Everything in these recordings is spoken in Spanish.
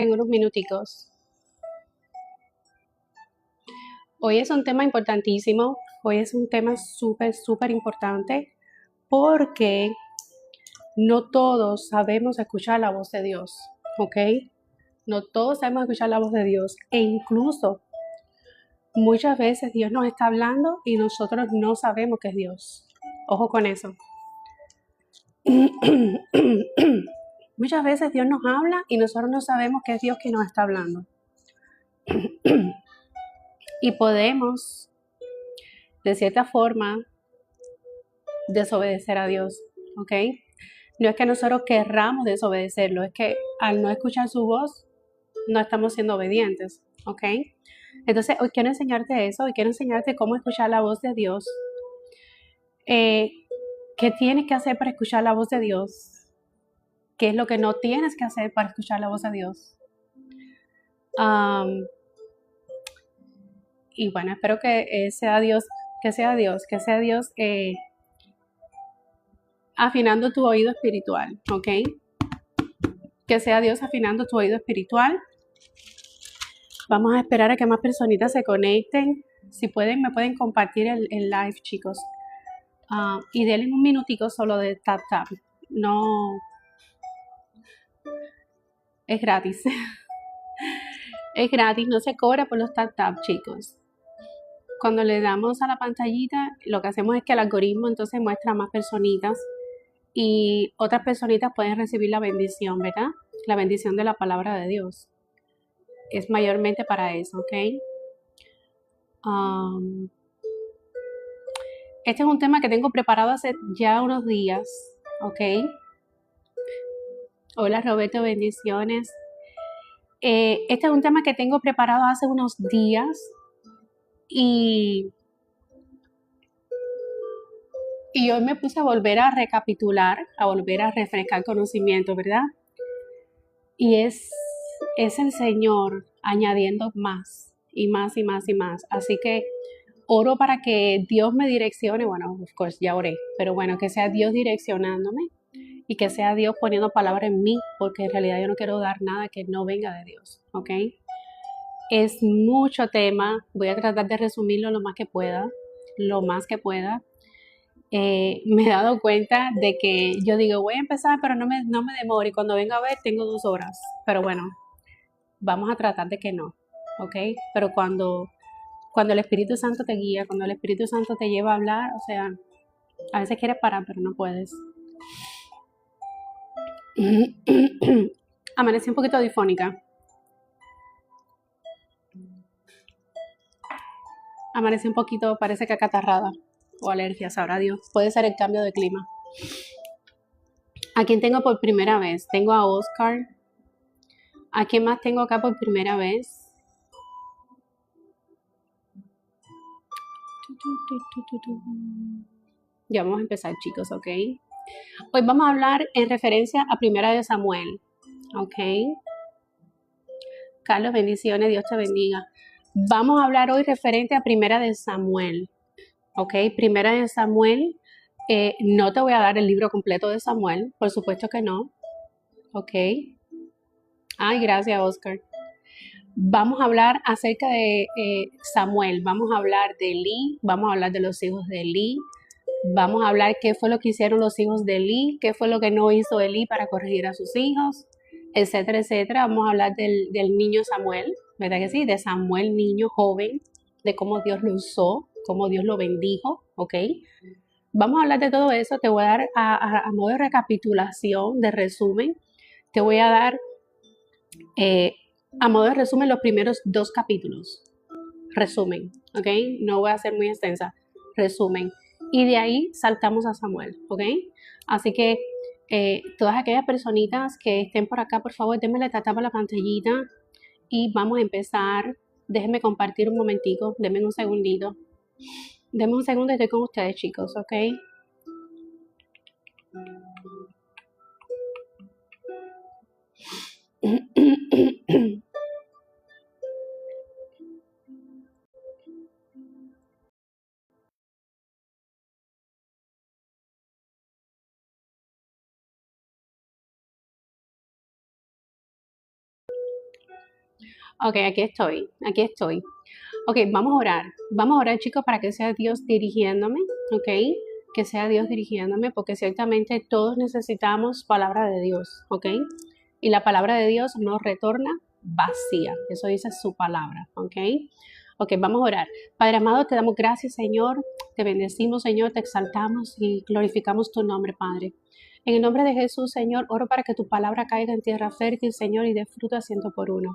en unos minuticos. Hoy es un tema importantísimo, hoy es un tema súper importante porque no todos sabemos escuchar la voz de Dios, ¿ok? No todos sabemos escuchar la voz de Dios e incluso muchas veces Dios nos está hablando y nosotros no sabemos que es Dios. Ojo con eso. Muchas veces Dios nos habla y nosotros no sabemos que es Dios quien nos está hablando. Y podemos, de cierta forma, desobedecer a Dios, ¿ok? No es que nosotros querramos desobedecerlo, es que al no escuchar su voz, no estamos siendo obedientes, ¿ok? Entonces, hoy quiero enseñarte eso, hoy quiero enseñarte cómo escuchar la voz de Dios. ¿Qué tienes que hacer para escuchar la voz de Dios? ¿Qué es lo que no tienes que hacer para escuchar la voz de Dios? Y bueno, espero que sea Dios afinando tu oído espiritual, ¿ok? Que sea Dios afinando tu oído espiritual. Vamos a esperar a que más personitas se conecten. Si pueden, me pueden compartir el live, chicos. Y denle un minutico solo de tap. No, es gratis. Es gratis, no se cobra por los tap, chicos. Cuando le damos a la pantallita, lo que hacemos es que el algoritmo entonces muestra más personitas y otras personitas pueden recibir la bendición, ¿verdad? La bendición de la palabra de Dios. Es mayormente para eso, ¿ok? Este es un tema que tengo preparado hace ya unos días, ¿ok? Hola Roberto, bendiciones. Este es un tema que tengo preparado hace unos días y hoy me puse a volver a recapitular, a volver a refrescar conocimiento, ¿verdad? Y es el Señor añadiendo más y más y más y más. Así que oro para que Dios me direccione. Bueno, of course, ya oré, pero bueno, que sea Dios direccionándome y que sea Dios poniendo palabra en mí, porque en realidad yo no quiero dar nada que no venga de Dios, ¿ok? Es mucho tema, voy a tratar de resumirlo lo más que pueda, lo más que pueda. Me he dado cuenta de que yo digo, voy a empezar, pero no me demoro, y cuando venga a ver tengo 2 horas, pero bueno, vamos a tratar de que no, ¿ok? Pero cuando el Espíritu Santo te guía, cuando el Espíritu Santo te lleva a hablar, o sea, a veces quieres parar, pero no puedes. Amanecí un poquito difónica. Amanecí un poquito, parece que acatarrada o alergia, sabrá Dios. Puede ser el cambio de clima. ¿A quién tengo por primera vez? Tengo a Oscar. ¿A quién más tengo acá por primera vez? Ya vamos a empezar, chicos, ¿ok? Hoy vamos a hablar en referencia a Primera de Samuel, ¿ok? Carlos, bendiciones, Dios te bendiga. Vamos a hablar hoy referente a Primera de Samuel, ¿ok? Primera de Samuel, no te voy a dar el libro completo de Samuel, por supuesto que no, ¿ok? Ay, gracias, Oscar. Vamos a hablar acerca de Samuel, vamos a hablar de Elí, vamos a hablar de los hijos de Elí, vamos a hablar qué fue lo que hicieron los hijos de Elí, qué fue lo que no hizo Elí para corregir a sus hijos, etcétera, etcétera. Vamos a hablar del niño Samuel, ¿verdad que sí? De Samuel, niño joven, de cómo Dios lo usó, cómo Dios lo bendijo, ¿ok? Vamos a hablar de todo eso. Te voy a dar a modo de recapitulación, de resumen, te voy a dar a modo de resumen los primeros 2 capítulos. Resumen, ¿ok? No voy a ser muy extensa. Resumen. Y de ahí saltamos a Samuel, ¿ok? Así que todas aquellas personitas que estén por acá, por favor, denme la tapa a la pantallita y vamos a empezar. Déjenme compartir un momentico, denme un segundito. Denme un segundo y estoy con ustedes, chicos, ¿ok? Ok, aquí estoy. Ok, vamos a orar chicos para que sea Dios dirigiéndome, ok, que sea Dios dirigiéndome, porque ciertamente todos necesitamos palabra de Dios, ok, y la palabra de Dios no retorna vacía, eso dice su palabra, ok. Ok, vamos a orar. Padre amado, te damos gracias, Señor, te bendecimos, Señor, te exaltamos y glorificamos tu nombre, Padre. En el nombre de Jesús, Señor, oro para que tu palabra caiga en tierra fértil, Señor, y dé fruto a 100 por 1.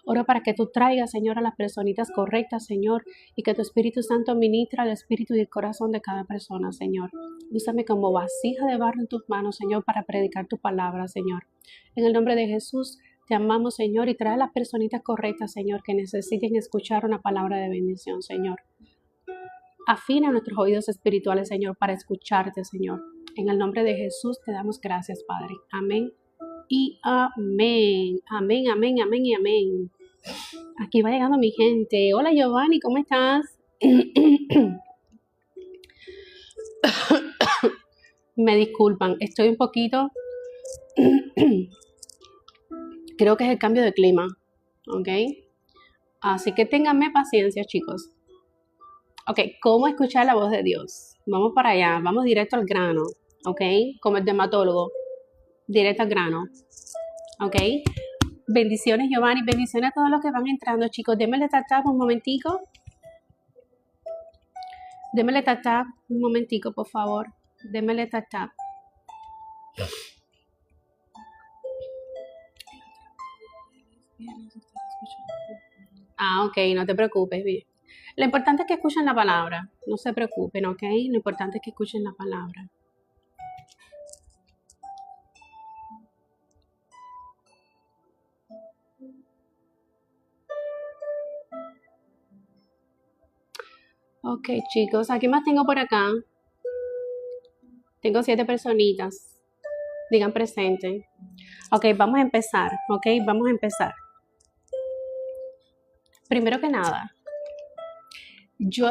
Oro para que tú traigas, Señor, a las personitas correctas, Señor, y que tu Espíritu Santo ministra el espíritu y el corazón de cada persona, Señor. Úsame como vasija de barro en tus manos, Señor, para predicar tu palabra, Señor. En el nombre de Jesús, te amamos, Señor, y trae a las personitas correctas, Señor, que necesiten escuchar una palabra de bendición, Señor. Afina nuestros oídos espirituales, Señor, para escucharte, Señor. En el nombre de Jesús te damos gracias, Padre. Amén y amén. Amén, amén, amén y amén. Aquí va llegando mi gente. Hola, Giovanni, ¿cómo estás? Me disculpan, estoy un poquito... Creo que es el cambio de clima, ¿ok? Así que ténganme paciencia, chicos. Ok, ¿cómo escuchar la voz de Dios? Vamos para allá, vamos directo al grano, ¿ok? Como el dermatólogo, directo al grano, ¿ok? Bendiciones, Giovanni, bendiciones a todos los que van entrando, chicos. Démele tap un momentico. Démele tap un momentico, por favor. Démele tap. Ah, ok, no te preocupes, bien. Lo importante es que escuchen la palabra. No se preocupen, ¿ok? Lo importante es que escuchen la palabra. Ok, chicos, ¿a quién más tengo por acá? Tengo 7 personitas. Digan presente. Ok, vamos a empezar. Ok, vamos a empezar. Primero que nada, yo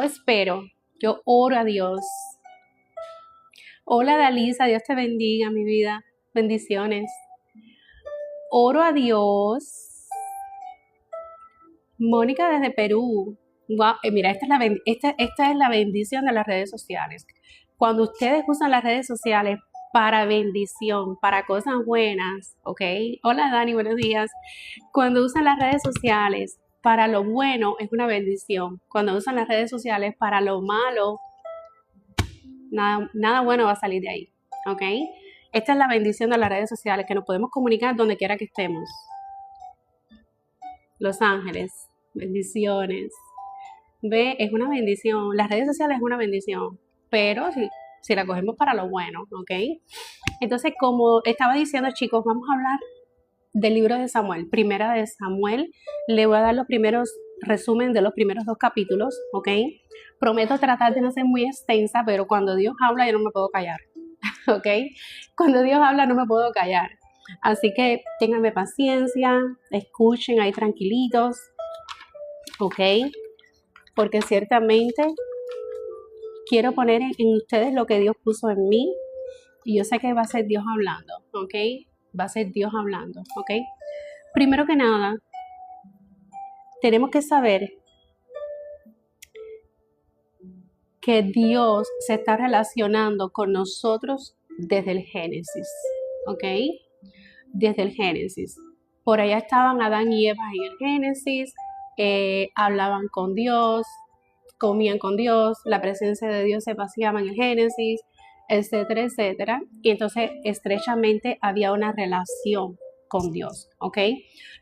oro a Dios. Hola, Dalisa, Dios te bendiga, mi vida. Bendiciones. Oro a Dios. Mónica desde Perú. Wow, mira, esta es la bendición de las redes sociales. Cuando ustedes usan las redes sociales para bendición, para cosas buenas, ¿ok? Hola, Dani, buenos días. Cuando usan las redes sociales para lo bueno, es una bendición. Cuando usan las redes sociales para lo malo, nada bueno va a salir de ahí, ¿ok? Esta es la bendición de las redes sociales, que nos podemos comunicar donde quiera que estemos. Los Ángeles, bendiciones. Ve, es una bendición. Las redes sociales es una bendición, pero si la cogemos para lo bueno, ¿ok? Entonces, como estaba diciendo, chicos, vamos a hablar del libro de Samuel, primera de Samuel. Le voy a dar los primeros resumen de los primeros 2 capítulos, ¿ok? Prometo tratar de no ser muy extensa, pero cuando Dios habla yo no me puedo callar, ¿ok? Cuando Dios habla no me puedo callar. Así que ténganme paciencia, escuchen ahí tranquilitos, ¿ok? Porque ciertamente quiero poner en ustedes lo que Dios puso en mí y yo sé que va a ser Dios hablando, ¿ok? Va a ser Dios hablando, ¿ok? Primero que nada, tenemos que saber que Dios se está relacionando con nosotros desde el Génesis, ¿ok? Desde el Génesis. Por allá estaban Adán y Eva en el Génesis, hablaban con Dios, comían con Dios, la presencia de Dios se paseaba en el Génesis, etcétera, etcétera. Y entonces estrechamente había una relación con Dios, ¿ok?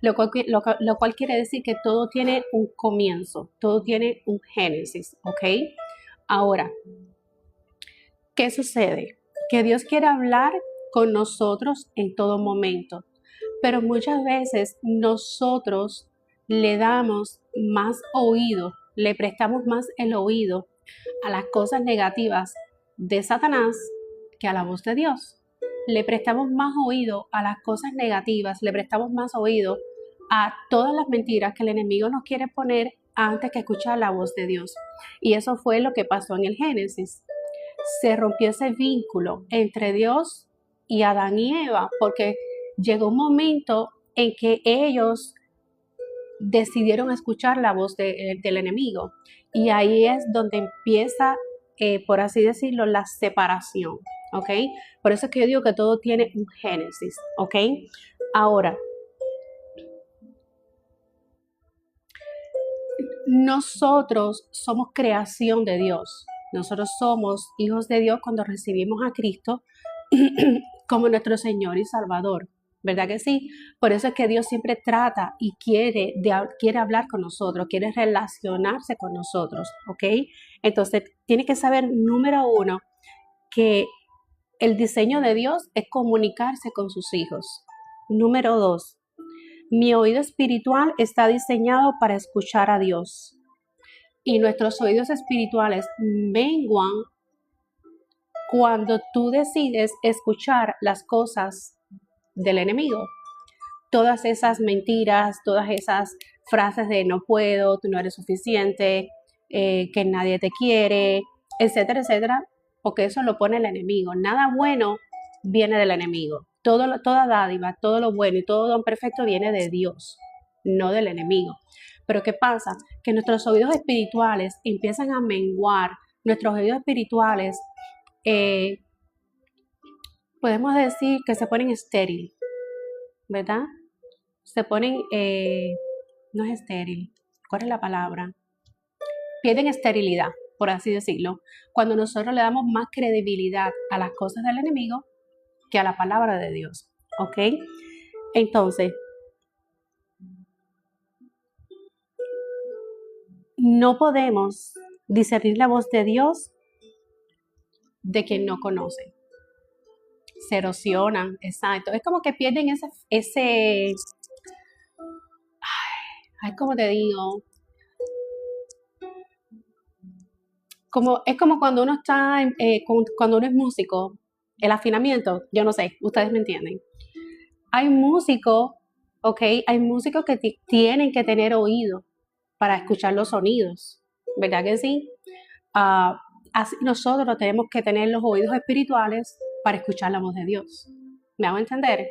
Lo cual quiere decir que todo tiene un comienzo, todo tiene un Génesis, ¿ok? Ahora, ¿qué sucede? Que Dios quiere hablar con nosotros en todo momento, pero muchas veces nosotros le damos más oído, le prestamos más el oído a las cosas negativas de Satanás que a la voz de Dios. Le prestamos más oído a las cosas negativas, le prestamos más oído a todas las mentiras que el enemigo nos quiere poner antes que escuchar la voz de Dios. Y eso fue lo que pasó en el Génesis. Se rompió ese vínculo entre Dios y Adán y Eva, porque llegó un momento en que ellos decidieron escuchar la voz del enemigo. Y ahí es donde empieza, por así decirlo, la separación, ¿ok? Por eso es que yo digo que todo tiene un génesis, ¿ok? Ahora, nosotros somos creación de Dios. Nosotros somos hijos de Dios cuando recibimos a Cristo como nuestro Señor y Salvador. ¿Verdad que sí? Por eso es que Dios siempre trata y quiere hablar con nosotros, quiere relacionarse con nosotros, ¿ok? Entonces, tiene que saber, número uno, que el diseño de Dios es comunicarse con sus hijos. Número dos, mi oído espiritual está diseñado para escuchar a Dios. Y nuestros oídos espirituales menguan cuando tú decides escuchar las cosas del enemigo. Todas esas mentiras, todas esas frases de no puedo, tú no eres suficiente, que nadie te quiere, etcétera, etcétera, porque eso lo pone el enemigo. Nada bueno viene del enemigo. Toda dádiva, todo lo bueno y todo don perfecto viene de Dios, no del enemigo. Pero ¿qué pasa? Que nuestros oídos espirituales empiezan a menguar, nuestros oídos espirituales podemos decir que se ponen estéril, ¿verdad? Se ponen, no es estéril, ¿cuál es la palabra? Pierden esterilidad, por así decirlo, cuando nosotros le damos más credibilidad a las cosas del enemigo que a la palabra de Dios, ¿ok? Entonces, no podemos discernir la voz de Dios de quien no conoce. Se erosionan, exacto. Es como que pierden ay, ¿cómo te digo? Es como cuando uno está, cuando uno es músico, el afinamiento, yo no sé, ustedes me entienden. Hay músicos, ¿ok? Hay músicos que tienen que tener oído para escuchar los sonidos, ¿verdad que sí? Así nosotros tenemos que tener los oídos espirituales para escuchar la voz de Dios. ¿Me hago entender?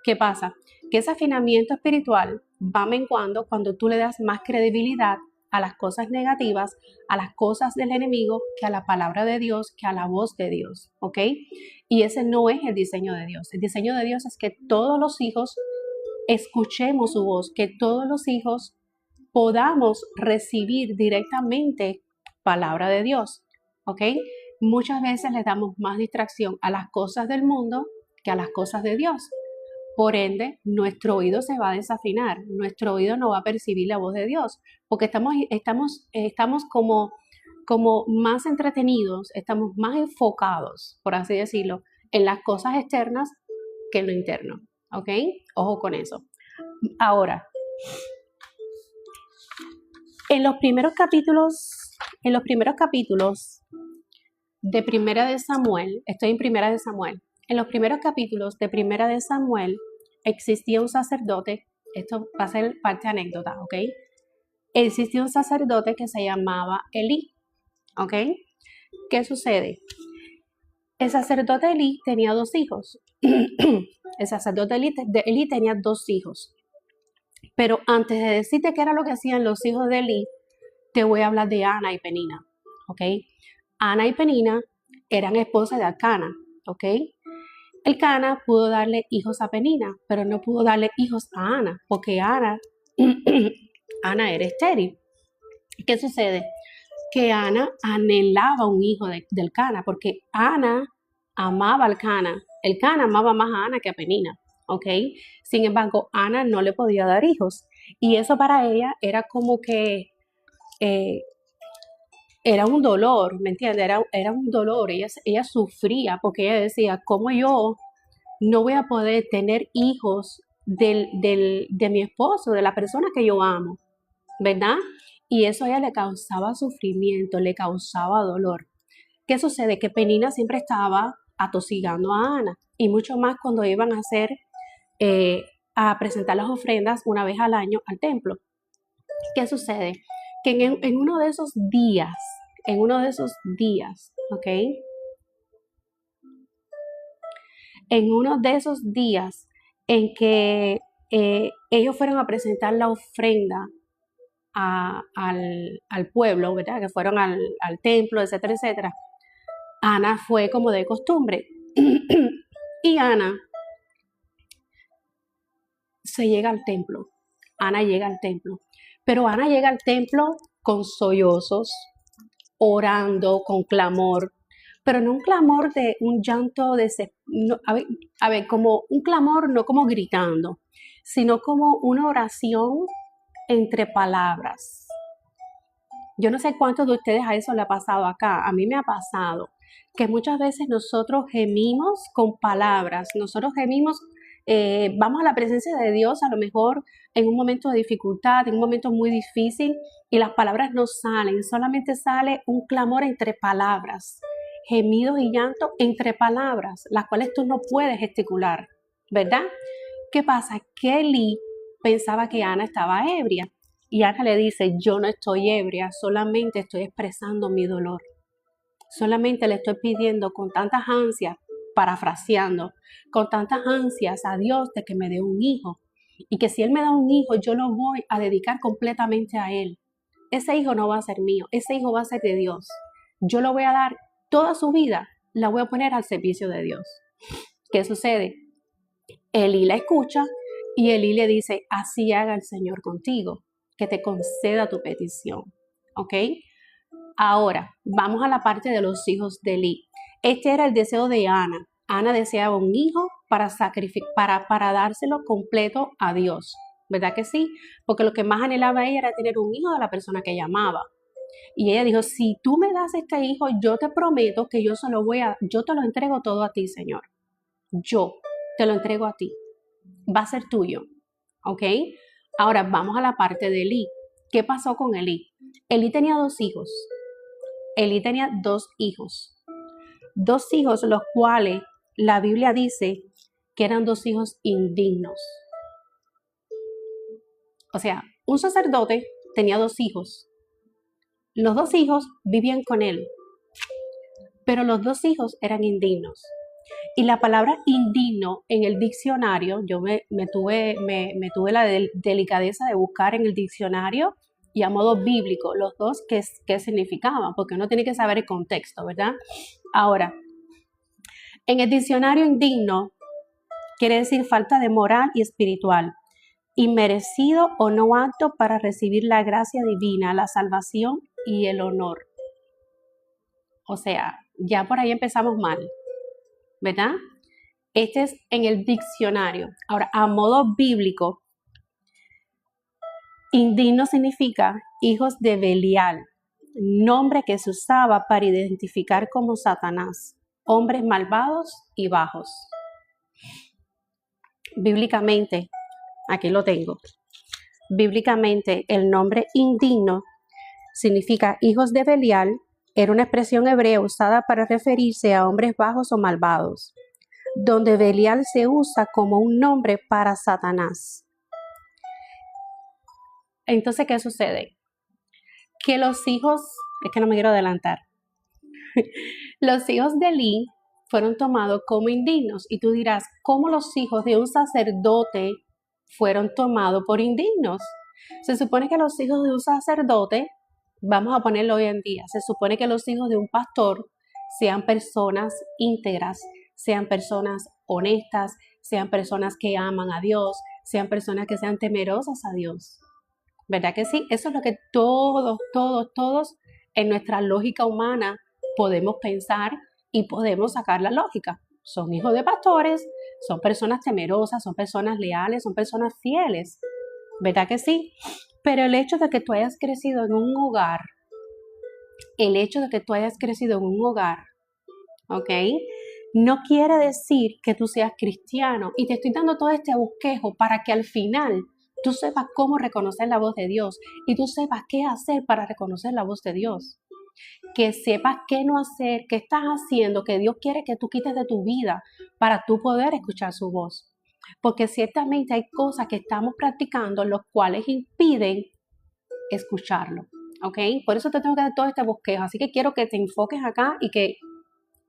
¿Qué pasa? Que ese afinamiento espiritual va menguando cuando tú le das más credibilidad a las cosas negativas, a las cosas del enemigo, que a la palabra de Dios, que a la voz de Dios, ¿ok? Y ese no es el diseño de Dios. El diseño de Dios es que todos los hijos escuchemos su voz, que todos los hijos podamos recibir directamente palabra de Dios, ¿ok? Muchas veces le damos más distracción a las cosas del mundo que a las cosas de Dios. Por ende, nuestro oído se va a desafinar, nuestro oído no va a percibir la voz de Dios, porque estamos como más entretenidos, estamos más enfocados, por así decirlo, en las cosas externas que en lo interno, ¿ok? Ojo con eso. Ahora, en los primeros capítulos de Primera de Samuel, estoy en Primera de Samuel, en los primeros capítulos de Primera de Samuel existía un sacerdote, esto va a ser parte anécdota, ¿ok? Existía un sacerdote que se llamaba Elí, ¿ok? ¿Qué sucede? El sacerdote Elí tenía 2 hijos. El sacerdote Elí tenía 2 hijos. Pero antes de decirte qué era lo que hacían los hijos de Elí, te voy a hablar de Ana y Penina, ¿ok? Ana y Penina eran esposas de Elcana, ¿ok? Elcana pudo darle hijos a Penina, pero no pudo darle hijos a Ana, porque Ana era estéril. ¿Qué sucede? Que Ana anhelaba un hijo de Elcana, porque Ana amaba a Elcana. Elcana amaba más a Ana que a Penina, ¿ok? Sin embargo, Ana no le podía dar hijos. Y eso para ella era como que era un dolor, ¿me entiendes? Era un dolor. Ella sufría porque ella decía, ¿cómo yo no voy a poder tener hijos de mi esposo, de la persona que yo amo? ¿Verdad? Y eso a ella le causaba sufrimiento, le causaba dolor. ¿Qué sucede? Que Penina siempre estaba atosigando a Ana, y mucho más cuando iban a a presentar las ofrendas una vez al año al templo. ¿Qué sucede? Que en uno de esos días, ¿ok? En uno de esos días en que ellos fueron a presentar la ofrenda al pueblo, ¿verdad? Que fueron al templo, etcétera, etcétera. Ana fue como de costumbre. Y Ana se llega al templo. Ana llega al templo. Pero Ana llega al templo con sollozos, orando, con clamor. Pero no un clamor de un llanto, no, a ver, como un clamor, no como gritando, sino como una oración entre palabras. Yo no sé cuántos de ustedes a eso le ha pasado acá. A mí me ha pasado que muchas veces nosotros gemimos con palabras, nosotros gemimos, vamos a la presencia de Dios a lo mejor en un momento de dificultad, en un momento muy difícil, y las palabras no salen, solamente sale un clamor entre palabras, gemidos y llanto entre palabras, las cuales tú no puedes gesticular, ¿verdad? ¿Qué pasa? Que Elí pensaba que Ana estaba ebria, y Ana le dice, yo no estoy ebria, solamente estoy expresando mi dolor. Solamente le estoy pidiendo con tantas ansias, parafraseando, con tantas ansias a Dios de que me dé un hijo. Y que si Él me da un hijo, yo lo voy a dedicar completamente a Él. Ese hijo no va a ser mío, ese hijo va a ser de Dios. Yo lo voy a dar toda su vida, la voy a poner al servicio de Dios. ¿Qué sucede? Elí la escucha y Elí le dice, así haga el Señor contigo, que te conceda tu petición. ¿Ok? Ahora, vamos a la parte de los hijos de Elí. Este era el deseo de Ana. Ana deseaba un hijo para dárselo completo a Dios. ¿Verdad que sí? Porque lo que más anhelaba ella era tener un hijo de la persona que ella amaba. Y ella dijo, si tú me das este hijo, yo te prometo que yo te lo entrego todo a ti, Señor. Yo te lo entrego a ti. Va a ser tuyo. ¿Ok? Ahora vamos a la parte de Elí. ¿Qué pasó con Elí? Elí tenía dos hijos. Elí tenía dos hijos los cuales la Biblia dice que eran dos hijos indignos. O sea, un sacerdote tenía dos hijos. Los dos hijos vivían con él, pero los dos hijos eran indignos. Y la palabra indigno en el diccionario, yo me tuve la delicadeza de buscar en el diccionario y a modo bíblico los dos qué significaban, porque uno tiene que saber el contexto, ¿verdad? Ahora, en el diccionario indigno quiere decir falta de moral y espiritual, inmerecido o no apto para recibir la gracia divina, la salvación y el honor. O sea, ya por ahí empezamos mal, ¿verdad? Este es en el diccionario. Ahora, a modo bíblico, indigno significa hijos de Belial, nombre que se usaba para identificar como Satanás, hombres malvados y bajos. Bíblicamente, aquí lo tengo. Bíblicamente, el nombre indigno significa hijos de Belial, era una expresión hebrea usada para referirse a hombres bajos o malvados, donde Belial se usa como un nombre para Satanás. Entonces, ¿qué sucede? Que los hijos, es que no me quiero adelantar, los hijos de Elí fueron tomados como indignos. Y tú dirás, ¿cómo los hijos de un sacerdote fueron tomados por indignos? Se supone que los hijos de un sacerdote, vamos a ponerlo hoy en día, se supone que los hijos de un pastor sean personas íntegras, sean personas honestas, sean personas que aman a Dios, sean personas que sean temerosas a Dios. ¿Verdad que sí? Eso es lo que todos en nuestra lógica humana podemos pensar y podemos sacar la lógica. Son hijos de pastores, son personas temerosas, son personas leales, son personas fieles. ¿Verdad que sí? Pero el hecho de que tú hayas crecido en un hogar, ¿ok? No quiere decir que tú seas cristiano. Y te estoy dando todo este bosquejo para que al final tú sepas cómo reconocer la voz de Dios y tú sepas qué hacer para reconocer la voz de Dios. Que sepas qué no hacer, qué estás haciendo, que Dios quiere que tú quites de tu vida para tú poder escuchar su voz. Porque ciertamente hay cosas que estamos practicando los cuales impiden escucharlo. ¿Ok? Por eso te tengo que dar todo este bosquejo. Así que quiero que te enfoques acá y que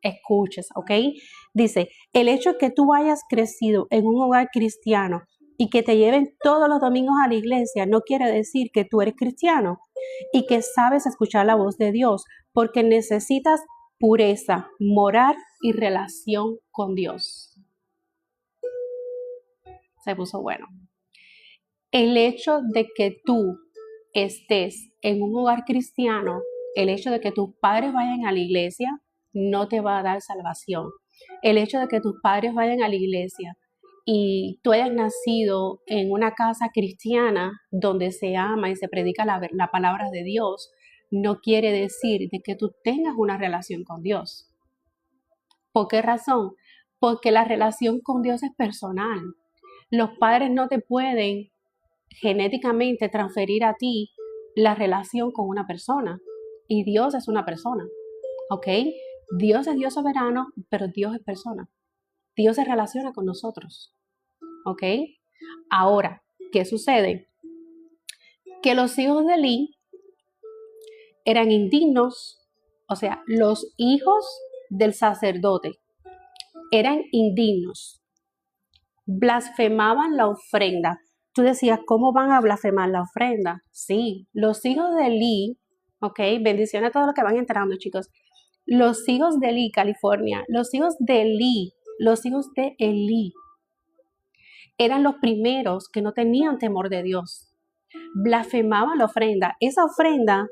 escuches. ¿Ok? Dice, el hecho de que tú hayas crecido en un hogar cristiano y que te lleven todos los domingos a la iglesia no quiere decir que tú eres cristiano y que sabes escuchar la voz de Dios, porque necesitas pureza, moral y relación con Dios. Se puso bueno. El hecho de que tú estés en un hogar cristiano, el hecho de que tus padres vayan a la iglesia, no te va a dar salvación. El hecho de que tus padres vayan a la iglesia y tú hayas nacido en una casa cristiana donde se ama y se predica la palabra de Dios, no quiere decir de que tú tengas una relación con Dios. ¿Por qué razón? Porque la relación con Dios es personal. Los padres no te pueden genéticamente transferir a ti la relación con una persona. Y Dios es una persona, ¿ok? Dios es Dios soberano, pero Dios es persona. Dios se relaciona con nosotros, ¿ok? Ahora, ¿qué sucede? Que los hijos de Eli eran indignos, o sea, los hijos del sacerdote eran indignos, blasfemaban la ofrenda. Tú decías, ¿cómo van a blasfemar la ofrenda? Sí, los hijos de Eli, ok, bendiciones a todos los que van entrando, chicos. Los hijos de Eli, California, los hijos de Eli eran los primeros que no tenían temor de Dios. Blasfemaban la ofrenda. Esa ofrenda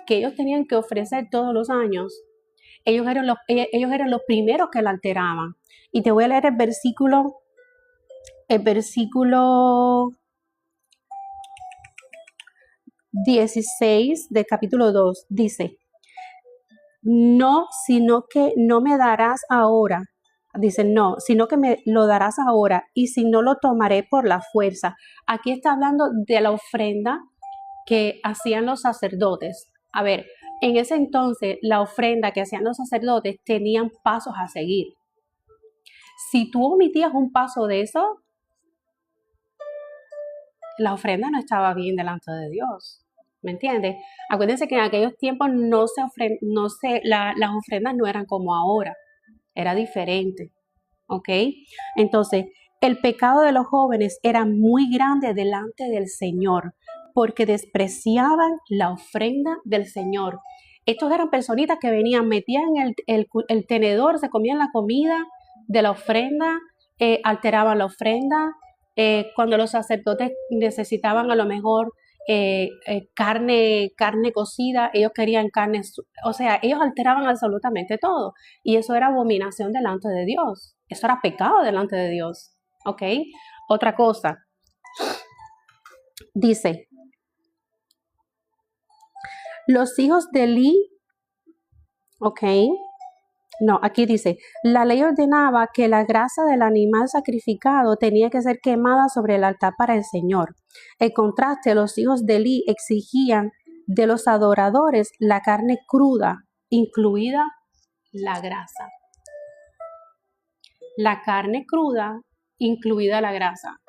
que ellos tenían que ofrecer todos los años, ellos eran los primeros que la alteraban. Y te voy a leer el versículo 16 del capítulo 2. Dice, no, sino que no me darás ahora. Dice, no, sino que me lo darás ahora, y si no lo tomaré por la fuerza. Aquí está hablando de la ofrenda que hacían los sacerdotes. A ver, en ese entonces la ofrenda que hacían los sacerdotes tenían pasos a seguir. Si tú omitías un paso de eso, la ofrenda no estaba bien delante de Dios. ¿Me entiendes? Acuérdense que en aquellos tiempos las ofrendas no eran como ahora. Era diferente. ¿Ok? Entonces, el pecado de los jóvenes era muy grande delante del Señor, porque despreciaban la ofrenda del Señor. Estos eran personitas que venían, metían el tenedor, se comían la comida de la ofrenda, alteraban la ofrenda. Cuando los sacerdotes necesitaban a lo mejor carne cocida, ellos querían carne, o sea, ellos alteraban absolutamente todo. Y eso era abominación delante de Dios. Eso era pecado delante de Dios. ¿Ok? Otra cosa. Dice, los hijos de Eli, ¿ok? No, aquí dice, la ley ordenaba que la grasa del animal sacrificado tenía que ser quemada sobre el altar para el Señor. En contraste, los hijos de Eli exigían de los adoradores la carne cruda, incluida la grasa. La carne cruda, incluida la grasa.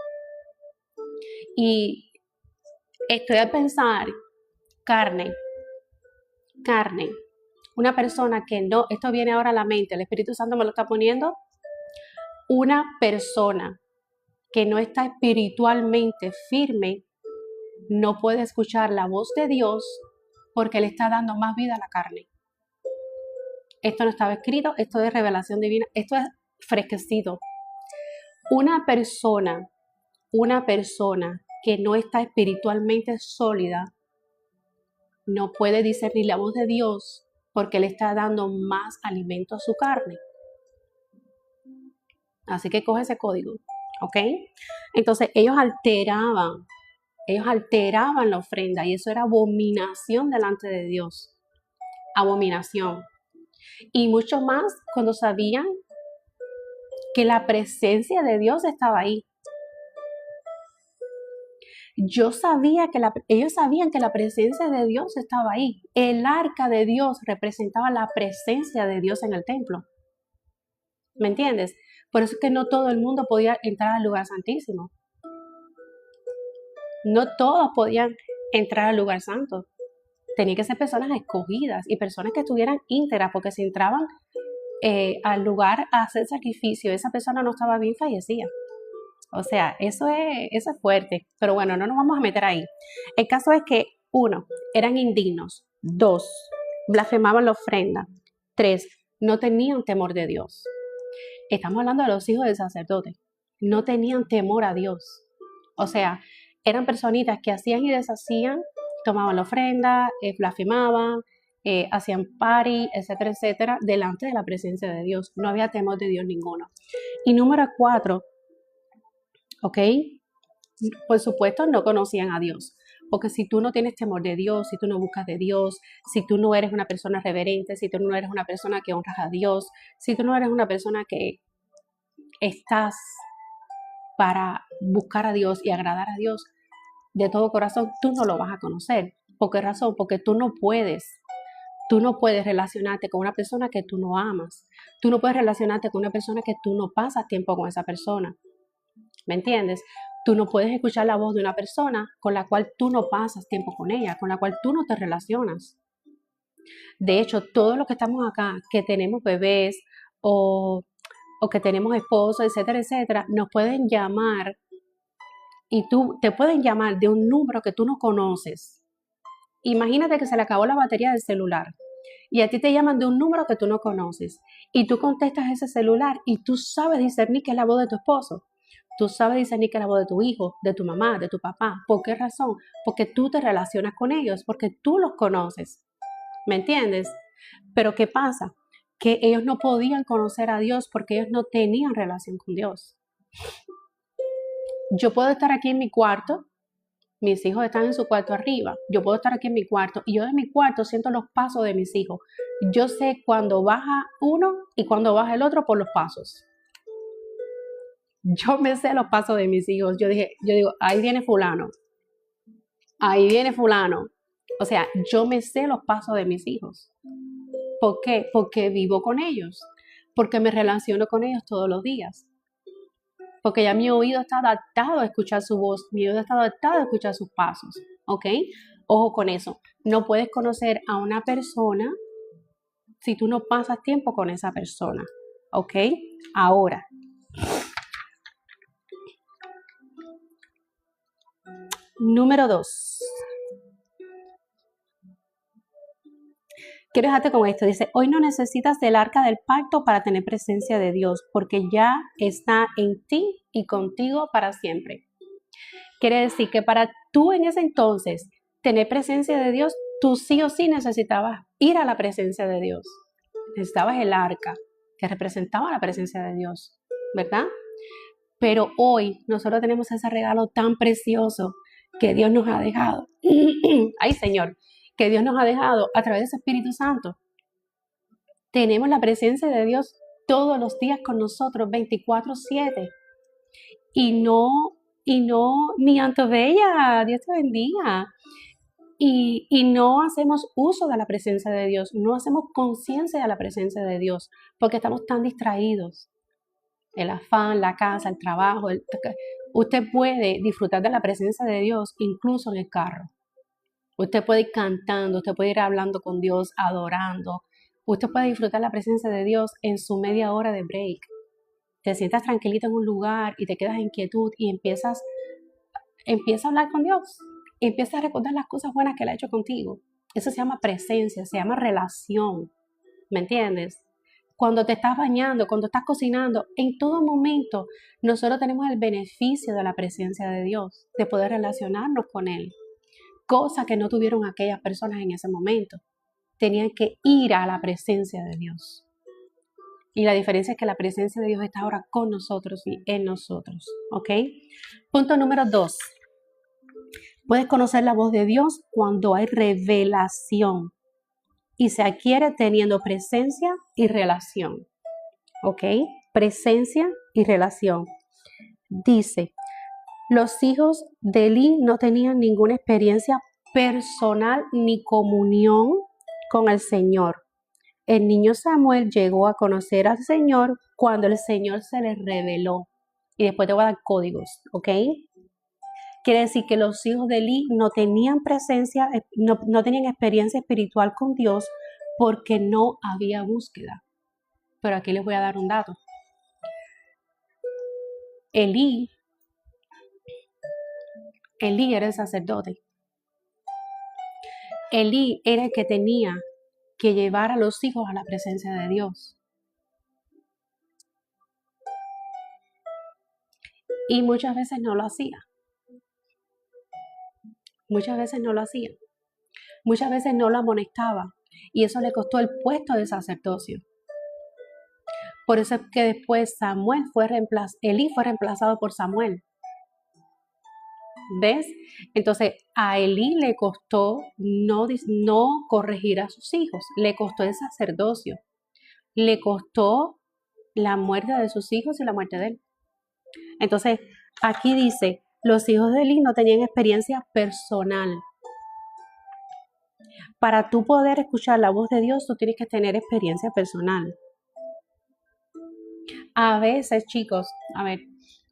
Y estoy a pensar, carne. Una persona que no, esto viene ahora a la mente, el Espíritu Santo me lo está poniendo. Una persona que no está espiritualmente firme no puede escuchar la voz de Dios porque le está dando más vida a la carne. Esto no estaba escrito, esto es revelación divina, esto es fresquecito. Una persona que no está espiritualmente sólida no puede discernir la voz de Dios porque le está dando más alimento a su carne. Así que coge ese código, ¿ok? Entonces ellos alteraban la ofrenda y eso era abominación delante de Dios. Abominación. Y mucho más cuando sabían que la presencia de Dios estaba ahí. Ellos sabían que la presencia de Dios estaba ahí. El arca de Dios representaba la presencia de Dios en el templo. ¿Me entiendes? Por eso es que no todo el mundo podía entrar al lugar santísimo. No todos podían entrar al lugar santo. Tenían que ser personas escogidas y personas que estuvieran íntegras, porque si entraban al lugar a hacer sacrificio, esa persona no estaba bien, fallecía. O sea, eso es fuerte. Pero bueno, no nos vamos a meter ahí. El caso es que, 1, eran indignos. 2, blasfemaban la ofrenda. 3, no tenían temor de Dios. Estamos hablando de los hijos del sacerdote. No tenían temor a Dios. O sea, eran personitas que hacían y deshacían, tomaban la ofrenda, blasfemaban, hacían party, etcétera, etcétera, delante de la presencia de Dios. No había temor de Dios ninguno. Y número 4, ¿ok? Por supuesto, no conocían a Dios. Porque si tú no tienes temor de Dios, si tú no buscas de Dios, si tú no eres una persona reverente, si tú no eres una persona que honras a Dios, si tú no eres una persona que estás para buscar a Dios y agradar a Dios de todo corazón, tú no lo vas a conocer. ¿Por qué razón? Porque tú no puedes relacionarte con una persona que tú no amas. Tú no puedes relacionarte con una persona que tú no pasas tiempo con esa persona. ¿Me entiendes? Tú no puedes escuchar la voz de una persona con la cual tú no pasas tiempo con ella, con la cual tú no te relacionas. De hecho, todos los que estamos acá, que tenemos bebés o que tenemos esposos, etcétera, etcétera, nos pueden llamar y te pueden llamar de un número que tú no conoces. Imagínate que se le acabó la batería del celular y a ti te llaman de un número que tú no conoces y tú contestas ese celular y tú sabes discernir que es la voz de tu esposo. Tú sabes discernir que es la voz de tu hijo, de tu mamá, de tu papá. ¿Por qué razón? Porque tú te relacionas con ellos, porque tú los conoces. ¿Me entiendes? Pero ¿qué pasa? Que ellos no podían conocer a Dios porque ellos no tenían relación con Dios. Yo puedo estar aquí en mi cuarto, mis hijos están en su cuarto arriba, yo puedo estar aquí en mi cuarto y yo de mi cuarto siento los pasos de mis hijos. Yo sé cuando baja uno y cuando baja el otro por los pasos. Yo me sé los pasos de mis hijos. Yo digo, ahí viene fulano, ahí viene fulano. O sea, yo me sé los pasos de mis hijos. ¿Por qué? Porque vivo con ellos, porque me relaciono con ellos todos los días, porque ya mi oído está adaptado a escuchar su voz, mi oído está adaptado a escuchar sus pasos, ¿ok? Ojo con eso, no puedes conocer a una persona si tú no pasas tiempo con esa persona, ¿ok? Ahora, número 2. Quiero dejarte con esto. Dice, hoy no necesitas del arca del pacto para tener presencia de Dios, porque ya está en ti y contigo para siempre. Quiere decir que para tú en ese entonces tener presencia de Dios, tú sí o sí necesitabas ir a la presencia de Dios. Necesitabas el arca que representaba la presencia de Dios, ¿verdad? Pero hoy nosotros tenemos ese regalo tan precioso que Dios nos ha dejado. Ay, Señor, que Dios nos ha dejado a través de ese Espíritu Santo. Tenemos la presencia de Dios todos los días con nosotros, 24/7. Y no, mi Anto Bella, Dios te bendiga. Y no hacemos uso de la presencia de Dios, no hacemos conciencia de la presencia de Dios, porque estamos tan distraídos. El afán, la casa, el trabajo. Usted puede disfrutar de la presencia de Dios incluso en el carro. Usted puede ir cantando, usted puede ir hablando con Dios, adorando. Usted puede disfrutar la presencia de Dios en su media hora de break. Te sientas tranquilito en un lugar y te quedas en quietud y empieza a hablar con Dios. Empieza a recordar las cosas buenas que Él ha hecho contigo. Eso se llama presencia, se llama relación. ¿Me entiendes? Cuando te estás bañando, cuando estás cocinando, en todo momento nosotros tenemos el beneficio de la presencia de Dios, de poder relacionarnos con Él. Cosa que no tuvieron aquellas personas en ese momento. Tenían que ir a la presencia de Dios. Y la diferencia es que la presencia de Dios está ahora con nosotros y en nosotros. ¿Ok? Punto número 2. Puedes conocer la voz de Dios cuando hay revelación. Y se adquiere teniendo presencia y relación. ¿Ok? Presencia y relación. Dice, los hijos de Eli no tenían ninguna experiencia personal ni comunión con el Señor. El niño Samuel llegó a conocer al Señor cuando el Señor se le reveló. Y después te voy a dar códigos, ¿ok? Quiere decir que los hijos de Eli no tenían presencia, no tenían experiencia espiritual con Dios porque no había búsqueda. Pero aquí les voy a dar un dato. Eli Elí era el sacerdote. Elí era el que tenía que llevar a los hijos a la presencia de Dios. Y muchas veces no lo hacía. Muchas veces no lo hacía. Muchas veces no lo amonestaba. Y eso le costó el puesto de sacerdocio. Por eso es que después Elí fue reemplazado por Samuel. ¿Ves? Entonces a Elí le costó no corregir a sus hijos. Le costó el sacerdocio. Le costó la muerte de sus hijos y la muerte de él. Entonces, aquí dice, los hijos de Elí no tenían experiencia personal. Para tú poder escuchar la voz de Dios, tú tienes que tener experiencia personal. A veces, chicos,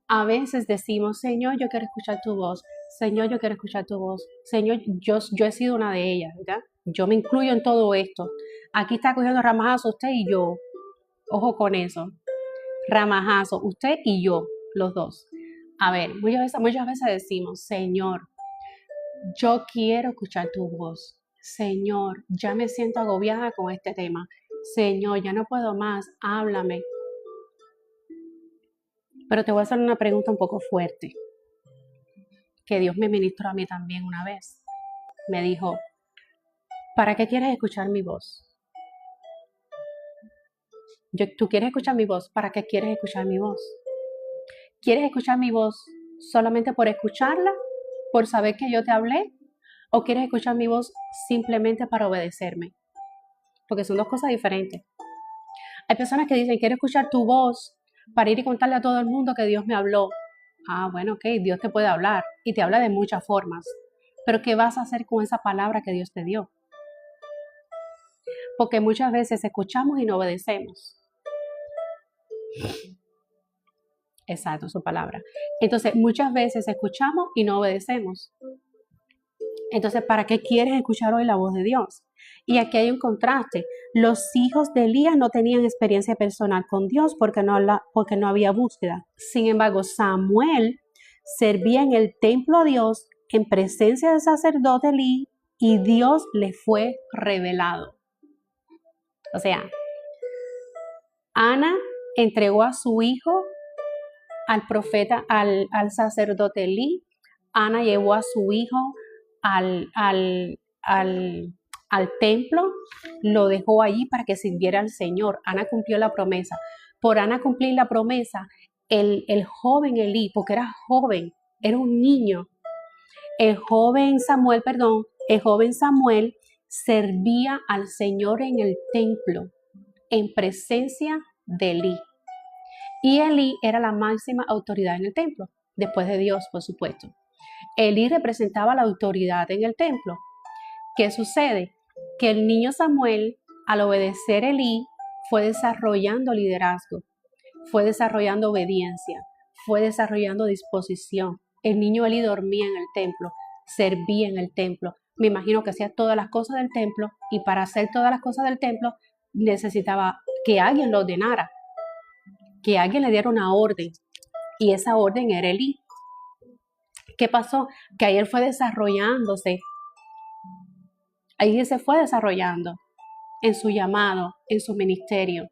a veces decimos, Señor, yo quiero escuchar tu voz. Señor, yo quiero escuchar tu voz. Señor, yo he sido una de ellas, ¿verdad? Yo me incluyo en todo esto. Aquí está cogiendo ramajazo usted y yo. Ojo con eso. Ramajazo, usted y yo, los dos. A ver, muchas veces decimos, Señor, yo quiero escuchar tu voz. Señor, ya me siento agobiada con este tema. Señor, ya no puedo más, háblame. Pero te voy a hacer una pregunta un poco fuerte, que Dios me ministró a mí también una vez. Me dijo, ¿para qué quieres escuchar mi voz? ¿Tú quieres escuchar mi voz? ¿Para qué quieres escuchar mi voz? ¿Quieres escuchar mi voz solamente por escucharla? ¿Por saber que yo te hablé? ¿O quieres escuchar mi voz simplemente para obedecerme? Porque son dos cosas diferentes. Hay personas que dicen, quiero escuchar tu voz para ir y contarle a todo el mundo que Dios me habló. Ah, bueno, ok, Dios te puede hablar y te habla de muchas formas. Pero ¿qué vas a hacer con esa palabra que Dios te dio? Porque muchas veces escuchamos y no obedecemos. Exacto, su palabra. Entonces, muchas veces escuchamos y no obedecemos. Entonces, ¿para qué quieres escuchar hoy la voz de Dios? Y aquí hay un contraste. Los hijos de Elías no tenían experiencia personal con Dios porque no había búsqueda. Sin embargo, Samuel servía en el templo a Dios en presencia del sacerdote Elí y Dios le fue revelado. O sea, Ana entregó a su hijo al profeta, al sacerdote Elí. Ana llevó a su hijo al templo, lo dejó allí para que sirviera al Señor. Ana cumplió la promesa. Por Ana cumplir la promesa, el joven Elí, porque era joven, era un niño, el joven Samuel servía al Señor en el templo, en presencia de Elí. Y Elí era la máxima autoridad en el templo, después de Dios, por supuesto. Elí representaba la autoridad en el templo. ¿Qué sucede? Que el niño Samuel, al obedecer a Elí, fue desarrollando liderazgo, fue desarrollando obediencia, fue desarrollando disposición. El niño Elí dormía en el templo, servía en el templo. Me imagino que hacía todas las cosas del templo y para hacer todas las cosas del templo necesitaba que alguien lo ordenara, que alguien le diera una orden y esa orden era Elí. ¿Qué pasó? Que ahí él fue desarrollándose. Ahí se fue desarrollando en su llamado, en su ministerio.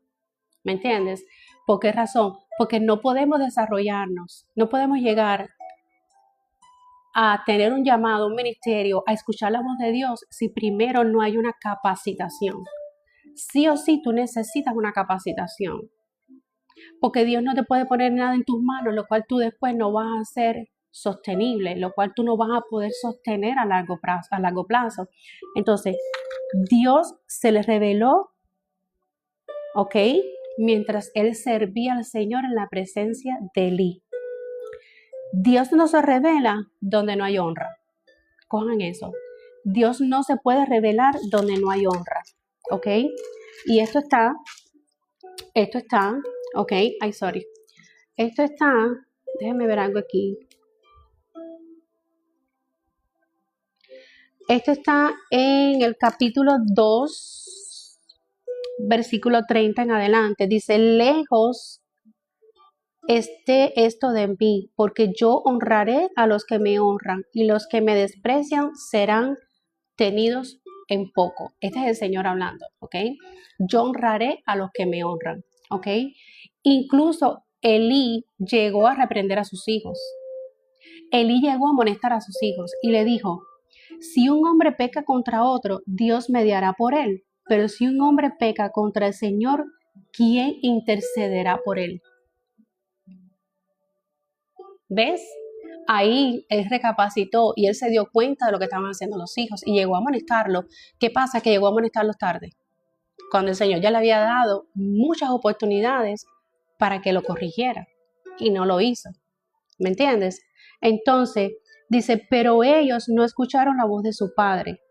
¿Me entiendes? ¿Por qué razón? Porque no podemos desarrollarnos, no podemos llegar a tener un llamado, un ministerio, a escuchar la voz de Dios si primero no hay una capacitación. Sí o sí tú necesitas una capacitación. Porque Dios no te puede poner nada en tus manos, lo cual tú después no vas a ser sostenible, lo cual tú no vas a poder sostener a largo plazo. Entonces, Dios se le reveló, ¿ok? Mientras él servía al Señor en la presencia de Elí. Dios no se revela donde no hay honra. Cojan eso. Dios no se puede revelar donde no hay honra, ¿ok? Y esto está, ¿ok? Esto está, déjenme ver algo aquí. Esto está en el capítulo 2, versículo 30 en adelante. Dice, lejos esté esto de mí, porque yo honraré a los que me honran y los que me desprecian serán tenidos en poco. Este es el Señor hablando, ¿ok? Yo honraré a los que me honran, ¿ok? Incluso Elí llegó a reprender a sus hijos. Elí llegó a amonestar a sus hijos y le dijo, si un hombre peca contra otro, Dios mediará por él, pero si un hombre peca contra el Señor, ¿quién intercederá por él? ¿Ves? Ahí él recapacitó y él se dio cuenta de lo que estaban haciendo los hijos y llegó a amonestarlo. ¿Qué pasa? Que llegó a amonestarlos tarde, cuando el Señor ya le había dado muchas oportunidades para que lo corrigiera y no lo hizo. ¿Me entiendes? Entonces dice, pero ellos no escucharon la voz de su padre.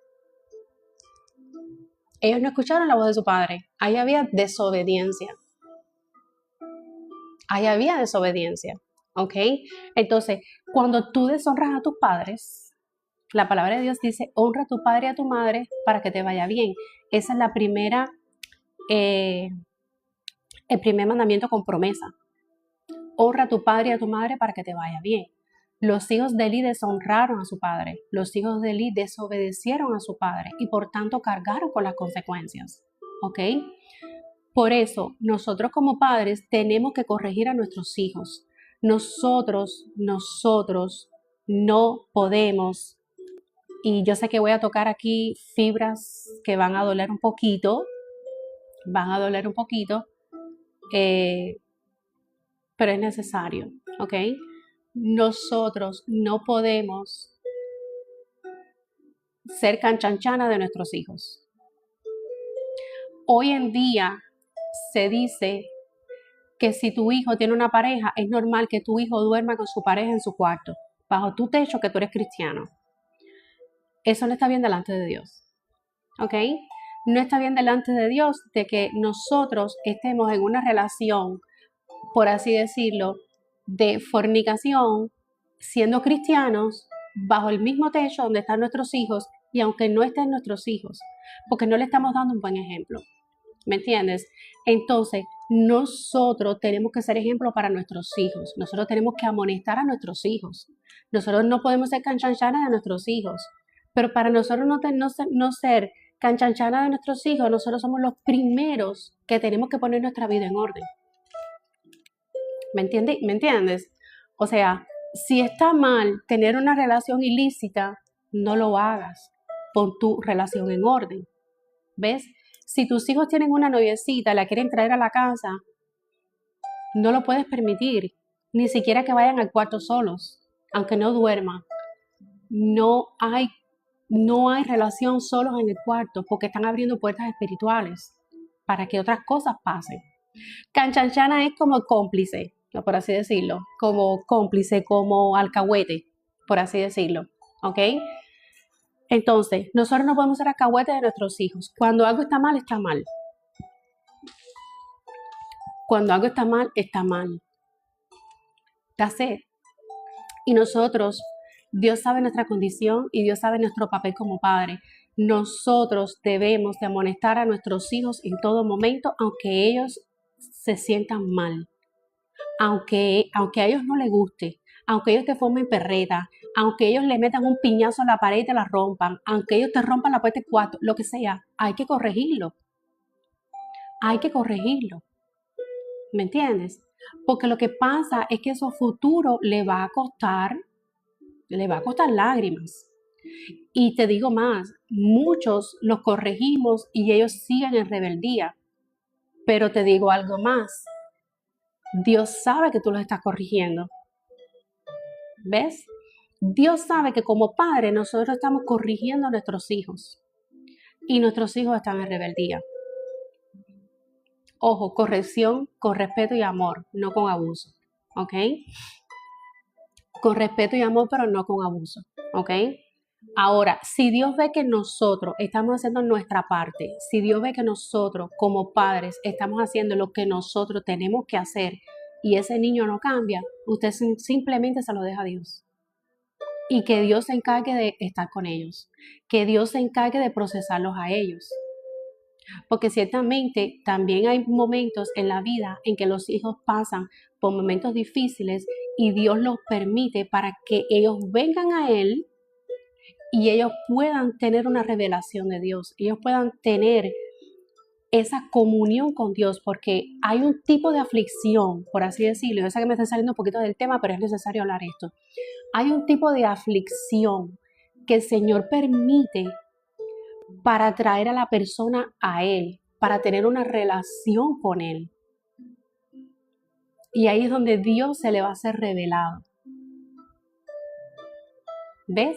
Ellos no escucharon la voz de su padre. Ahí había desobediencia. Ahí había desobediencia. ¿Ok? Entonces, cuando tú deshonras a tus padres, la palabra de Dios dice, honra a tu padre y a tu madre para que te vaya bien. Esa es la primera, el primer mandamiento con promesa. Honra a tu padre y a tu madre para que te vaya bien. Los hijos de Elí deshonraron a su padre. Los hijos de Elí desobedecieron a su padre y por tanto cargaron con las consecuencias. ¿Ok? Por eso, nosotros como padres tenemos que corregir a nuestros hijos. Nosotros no podemos, y yo sé que voy a tocar aquí fibras que van a doler un poquito, pero es necesario, ¿ok? Nosotros no podemos ser canchanchana de nuestros hijos. Hoy en día se dice que si tu hijo tiene una pareja, es normal que tu hijo duerma con su pareja en su cuarto, bajo tu techo, que tú eres cristiano. Eso no está bien delante de Dios, ¿ok? No está bien delante de Dios de que nosotros estemos en una relación, por así decirlo, de fornicación, siendo cristianos, bajo el mismo techo donde están nuestros hijos, y aunque no estén nuestros hijos, porque no le estamos dando un buen ejemplo. ¿Me entiendes? Entonces, nosotros tenemos que ser ejemplo para nuestros hijos. Nosotros tenemos que amonestar a nuestros hijos. Nosotros no podemos ser canchanchanas de nuestros hijos. Pero para nosotros no ser canchanchanas de nuestros hijos, nosotros somos los primeros que tenemos que poner nuestra vida en orden. ¿Me entiendes? ¿Me entiendes? O sea, si está mal tener una relación ilícita, no lo hagas. Pon tu relación en orden. ¿Ves? Si tus hijos tienen una noviecita, la quieren traer a la casa, no lo puedes permitir. Ni siquiera que vayan al cuarto solos, aunque no duerman. No hay relación solos en el cuarto porque están abriendo puertas espirituales para que otras cosas pasen. Canchanchana es como cómplice, por así decirlo, como cómplice, como alcahuete, por así decirlo, ¿ok? Entonces, nosotros no podemos ser alcahuetes de nuestros hijos. Cuando algo está mal, está mal. Cuando algo está mal, está mal. That's it. Y nosotros, Dios sabe nuestra condición y Dios sabe nuestro papel como padre. Nosotros debemos de amonestar a nuestros hijos en todo momento, aunque ellos se sientan mal. Aunque a ellos no les guste, aunque ellos te formen perreta, aunque ellos le metan un piñazo a la pared y te la rompan, aunque ellos te rompan la puerta de cuarto, lo que sea, hay que corregirlo. Hay que corregirlo. ¿Me entiendes? Porque lo que pasa es que eso futuro le va a costar lágrimas. Y te digo más, muchos los corregimos y ellos siguen en rebeldía. Pero te digo algo más, Dios sabe que tú los estás corrigiendo. ¿Ves? Dios sabe que como padre nosotros estamos corrigiendo a nuestros hijos y nuestros hijos están en rebeldía. Ojo, corrección con respeto y amor, no con abuso, ¿ok? Con respeto y amor, pero no con abuso, ¿ok? Ahora, si Dios ve que nosotros estamos haciendo nuestra parte, si Dios ve que nosotros como padres estamos haciendo lo que nosotros tenemos que hacer y ese niño no cambia, usted simplemente se lo deja a Dios. Y que Dios se encargue de estar con ellos, que Dios se encargue de procesarlos a ellos. Porque ciertamente también hay momentos en la vida en que los hijos pasan por momentos difíciles y Dios los permite para que ellos vengan a Él y ellos puedan tener una revelación de Dios, ellos puedan tener esa comunión con Dios, porque hay un tipo de aflicción, por así decirlo. Yo sé que me estoy saliendo un poquito del tema, pero es necesario hablar esto. Hay un tipo de aflicción que el Señor permite para traer a la persona a Él, para tener una relación con Él. Y ahí es donde Dios se le va a ser revelado. ¿Ves?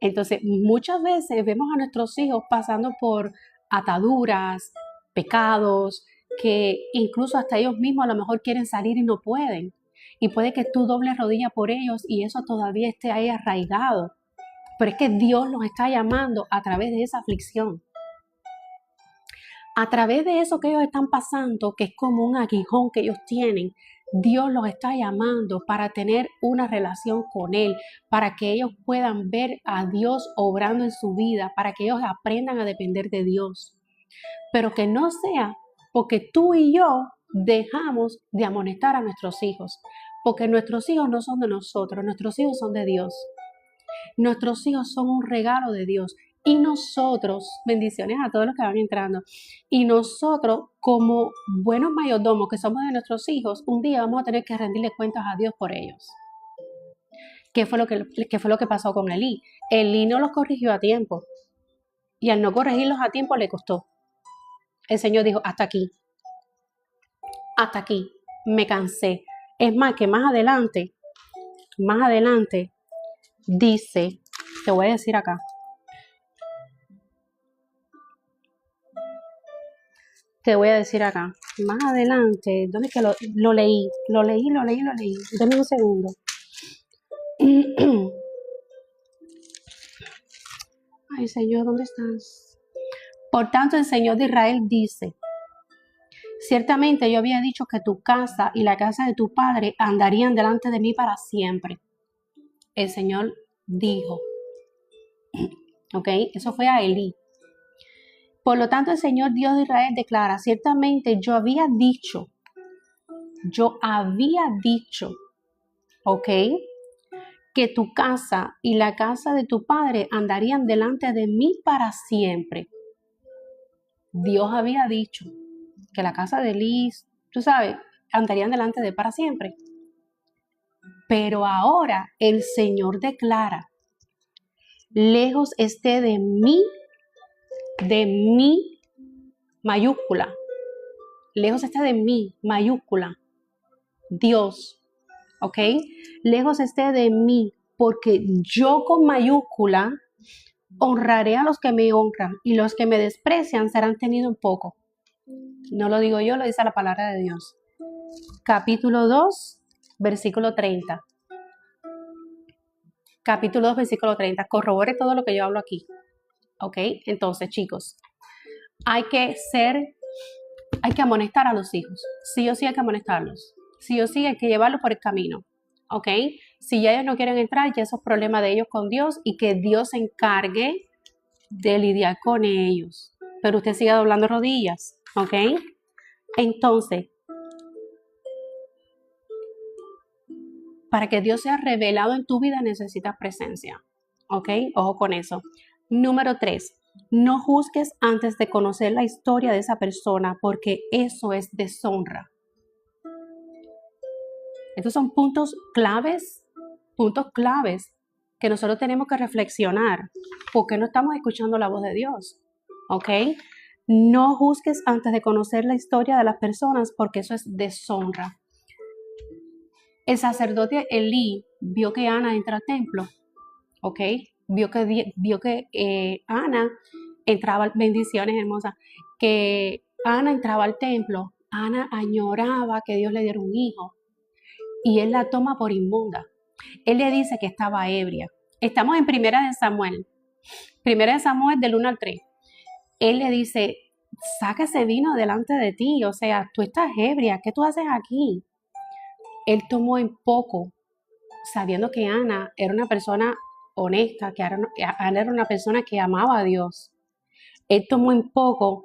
Entonces, muchas veces vemos a nuestros hijos pasando por ataduras, pecados, que incluso hasta ellos mismos a lo mejor quieren salir y no pueden. Y puede que tú dobles rodillas por ellos y eso todavía esté ahí arraigado. Pero es que Dios los está llamando a través de esa aflicción. A través de eso que ellos están pasando, que es como un aguijón que ellos tienen, Dios los está llamando para tener una relación con Él, para que ellos puedan ver a Dios obrando en su vida, para que ellos aprendan a depender de Dios. Pero que no sea porque tú y yo dejamos de amonestar a nuestros hijos, porque nuestros hijos no son de nosotros, nuestros hijos son de Dios. Nuestros hijos son un regalo de Dios. Y nosotros, bendiciones a todos los que van entrando, y nosotros como buenos mayordomos que somos de nuestros hijos, un día vamos a tener que rendirle cuentas a Dios por ellos. ¿Qué fue lo que pasó con Elí? Elí no los corrigió a tiempo, y al no corregirlos a tiempo le costó. El Señor dijo, hasta aquí, me cansé. Es más, que más adelante, dice, te voy a decir acá, más adelante, ¿dónde es que lo leí? Dame un segundo. Ay, Señor, ¿dónde estás? Por tanto, el Señor de Israel dice, ciertamente yo había dicho que tu casa y la casa de tu padre andarían delante de mí para siempre. El Señor dijo, ¿ok? Eso fue a Elí. Por lo tanto, el Señor Dios de Israel declara, ciertamente yo había dicho, ¿ok? Que tu casa y la casa de tu padre andarían delante de mí para siempre. Dios había dicho que la casa de Elí, tú sabes, andarían delante de él para siempre. Pero ahora el Señor declara, lejos esté de mí, mayúscula, lejos esté de mí, mayúscula, Dios, ¿ok? Lejos esté de mí, porque yo con mayúscula honraré a los que me honran y los que me desprecian serán tenidos en poco. No lo digo yo, lo dice la palabra de Dios. Capítulo 2, versículo 30. Capítulo 2, versículo 30. Corrobore todo lo que yo hablo aquí. ¿Ok? Entonces, chicos, hay que amonestar a los hijos. Sí o sí hay que amonestarlos. Sí o sí hay que llevarlos por el camino. ¿Ok? Si ya ellos no quieren entrar, ya eso es problema de ellos con Dios y que Dios se encargue de lidiar con ellos. Pero usted siga doblando rodillas. ¿Ok? Entonces, para que Dios sea revelado en tu vida necesitas presencia. ¿Ok? Ojo con eso. Número 3. No juzgues antes de conocer la historia de esa persona porque eso es deshonra. Estos son puntos claves que nosotros tenemos que reflexionar. ¿Por qué no estamos escuchando la voz de Dios? ¿Ok? No juzgues antes de conocer la historia de las personas porque eso es deshonra. El sacerdote Elí vio que Ana entra al templo, ¿ok? Vio que Ana entraba, bendiciones hermosas, que Ana entraba al templo. Ana añoraba que Dios le diera un hijo y él la toma por inmunda. Él le dice que estaba ebria. Estamos en Primera de Samuel del 1 al 3. Él le dice, saca ese vino delante de ti, o sea, tú estás ebria, ¿qué tú haces aquí? Él tomó en poco, sabiendo que Ana era una persona honesta, que Ana era una persona que amaba a Dios. Él tomó en poco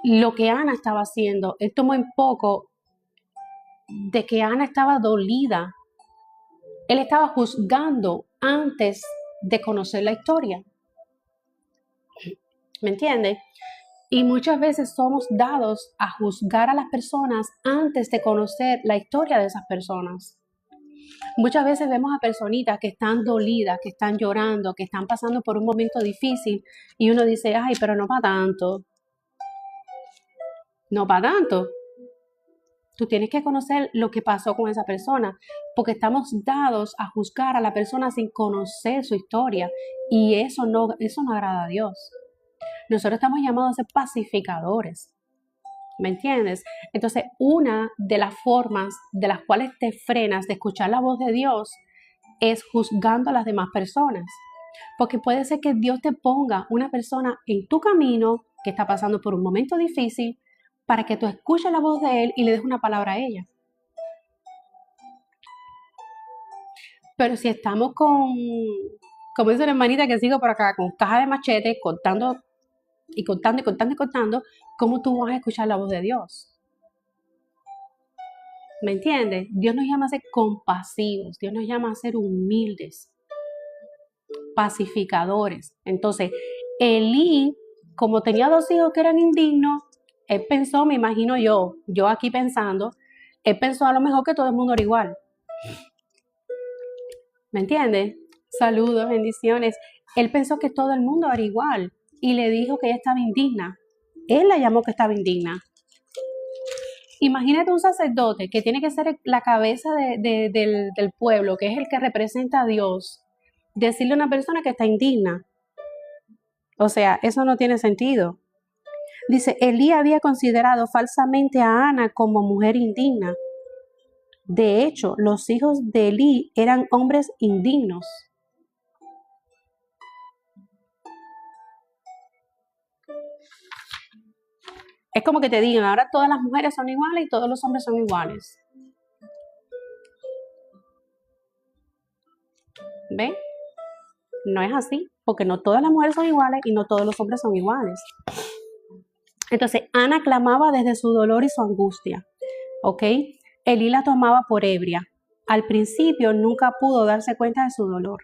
lo que Ana estaba haciendo. Él tomó en poco de que Ana estaba dolida. Él estaba juzgando antes de conocer la historia. ¿Me entiendes? Y muchas veces somos dados a juzgar a las personas antes de conocer la historia de esas personas. Muchas veces vemos a personitas que están dolidas, que están llorando, que están pasando por un momento difícil y uno dice, ay, pero no para tanto. No para tanto. Tú tienes que conocer lo que pasó con esa persona, porque estamos dados a juzgar a la persona sin conocer su historia y eso no agrada a Dios. Nosotros estamos llamados a ser pacificadores. ¿Me entiendes? Entonces, una de las formas de las cuales te frenas de escuchar la voz de Dios es juzgando a las demás personas. Porque puede ser que Dios te ponga una persona en tu camino que está pasando por un momento difícil para que tú escuches la voz de Él y le des una palabra a ella. Pero si estamos como dice la hermanita que sigo por acá, con caja de machete, contando, ¿cómo tú vas a escuchar la voz de Dios? ¿Me entiendes? Dios nos llama a ser compasivos, Dios nos llama a ser humildes, pacificadores. Entonces, Elí, como tenía 2 hijos que eran indignos, él pensó, me imagino yo aquí pensando, él pensó a lo mejor que todo el mundo era igual. ¿Me entiendes? Saludos, bendiciones. Él pensó que todo el mundo era igual y le dijo que ella estaba indigna. Él la llamó que estaba indigna. Imagínate un sacerdote que tiene que ser la cabeza del pueblo, que es el que representa a Dios, decirle a una persona que está indigna. O sea, eso no tiene sentido. Dice, Elí había considerado falsamente a Ana como mujer indigna. De hecho, los hijos de Elí eran hombres indignos. Es como que te digan, ahora todas las mujeres son iguales y todos los hombres son iguales. ¿Ven? No es así, porque no todas las mujeres son iguales y no todos los hombres son iguales. Entonces, Ana clamaba desde su dolor y su angustia, ¿ok? Elí la tomaba por ebria. Al principio nunca pudo darse cuenta de su dolor,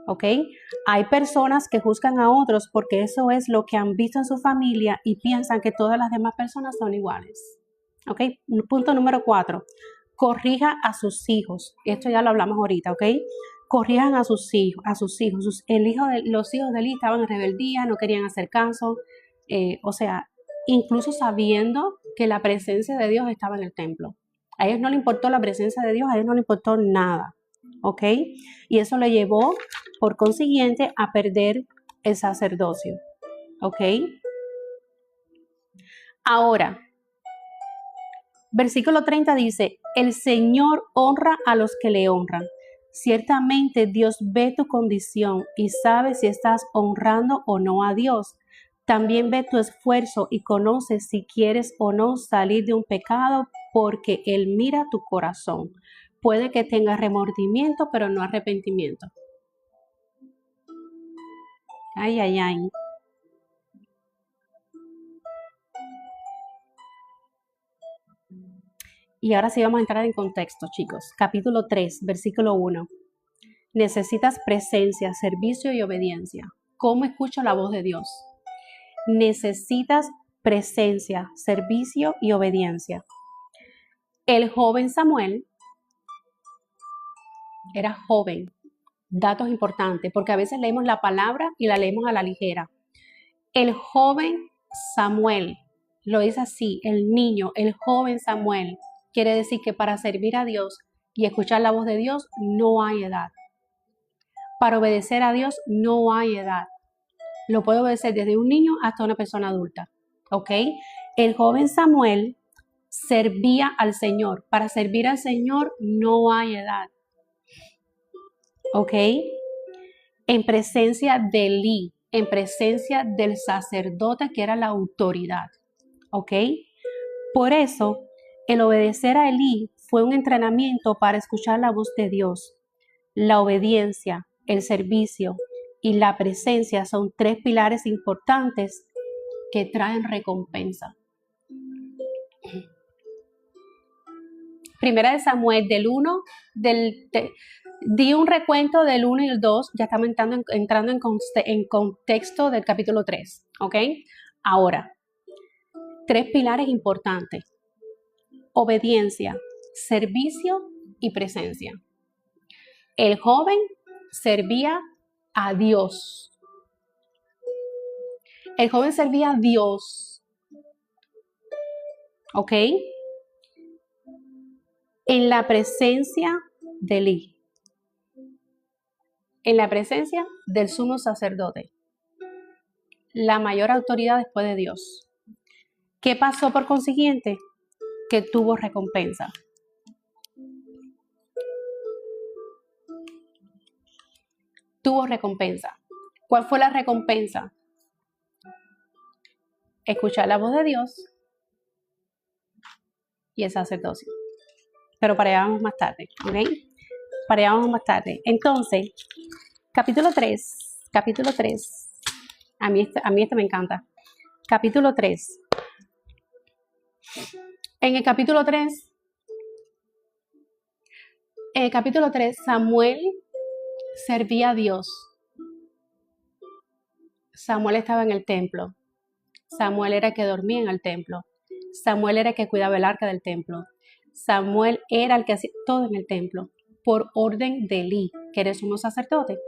¿ok? Hay personas que juzgan a otros porque eso es lo que han visto en su familia y piensan que todas las demás personas son iguales, ¿ok? Punto número 4, corrija a sus hijos. Esto ya lo hablamos ahorita, ¿ok? Corrijan a sus hijos. Los hijos de Elí estaban en rebeldía, no querían hacer caso, o sea, incluso sabiendo que la presencia de Dios estaba en el templo. A ellos no les importó la presencia de Dios, a ellos no les importó nada, ¿ok? Y eso le llevó, por consiguiente, a perder el sacerdocio, ¿ok? Ahora, versículo 30 dice, el Señor honra a los que le honran. Ciertamente Dios ve tu condición y sabe si estás honrando o no a Dios. También ve tu esfuerzo y conoce si quieres o no salir de un pecado, porque Él mira tu corazón. Puede que tengas remordimiento, pero no arrepentimiento. Ay, ay, ay. Y ahora sí vamos a entrar en contexto, chicos. Capítulo 3, versículo 1. Necesitas presencia, servicio y obediencia. ¿Cómo escucho la voz de Dios? Necesitas presencia, servicio y obediencia. El joven Samuel era joven. Datos importantes, porque a veces leemos la palabra y la leemos a la ligera. El joven Samuel, lo dice así, el niño, el joven Samuel, quiere decir que para servir a Dios y escuchar la voz de Dios no hay edad. Para obedecer a Dios no hay edad. Lo puede obedecer desde un niño hasta una persona adulta, ¿ok? El joven Samuel servía al Señor. Para servir al Señor no hay edad, ¿ok? En presencia de Elí, en presencia del sacerdote que era la autoridad, ¿ok? Por eso, el obedecer a Elí fue un entrenamiento para escuchar la voz de Dios. La obediencia, el servicio y la presencia son 3 pilares importantes que traen recompensa. Primera de Samuel, di un recuento del 1 y el 2, ya estamos entrando en contexto del capítulo 3, ¿ok? Ahora, 3 pilares importantes: obediencia, servicio y presencia. El joven servía a Dios. El joven servía a Dios, ¿ok? En la presencia de Elí, en la presencia del sumo sacerdote, la mayor autoridad después de Dios. ¿Qué pasó por consiguiente? Que tuvo recompensa. Tuvo recompensa. ¿Cuál fue la recompensa? Escuchar la voz de Dios y el sacerdocio. Pero para allá vamos más tarde, ¿ok? Para allá vamos más tarde. Entonces, capítulo 3. A mí este me encanta. Capítulo 3. En el capítulo 3, Samuel servía a Dios. Samuel estaba en el templo. Samuel era el que dormía en el templo. Samuel era el que cuidaba el arca del templo. Samuel era el que hacía todo en el templo, por orden de Elí, que era el sumo sacerdote.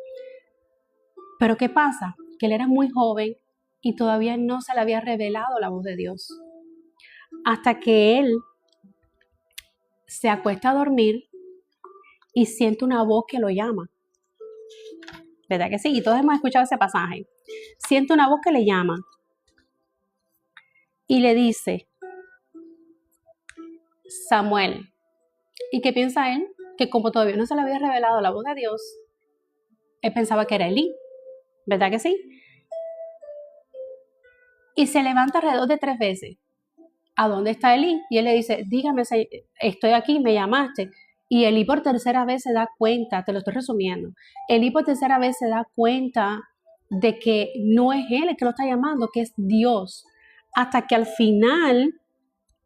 Pero ¿qué pasa? Que él era muy joven y todavía no se le había revelado la voz de Dios. Hasta que él se acuesta a dormir y siente una voz que lo llama. ¿Verdad que sí? Y todos hemos escuchado ese pasaje. Siente una voz que le llama y le dice: Samuel. ¿Y qué piensa él? Que como todavía no se le había revelado la voz de Dios, él pensaba que era Elí. ¿Verdad que sí? Y se levanta alrededor de 3 veces. ¿A dónde está Elí? Y él le dice: dígame, estoy aquí, me llamaste. Y Elí por tercera vez se da cuenta, te lo estoy resumiendo, Elí por tercera vez se da cuenta de que no es él el que lo está llamando, que es Dios. Hasta que al final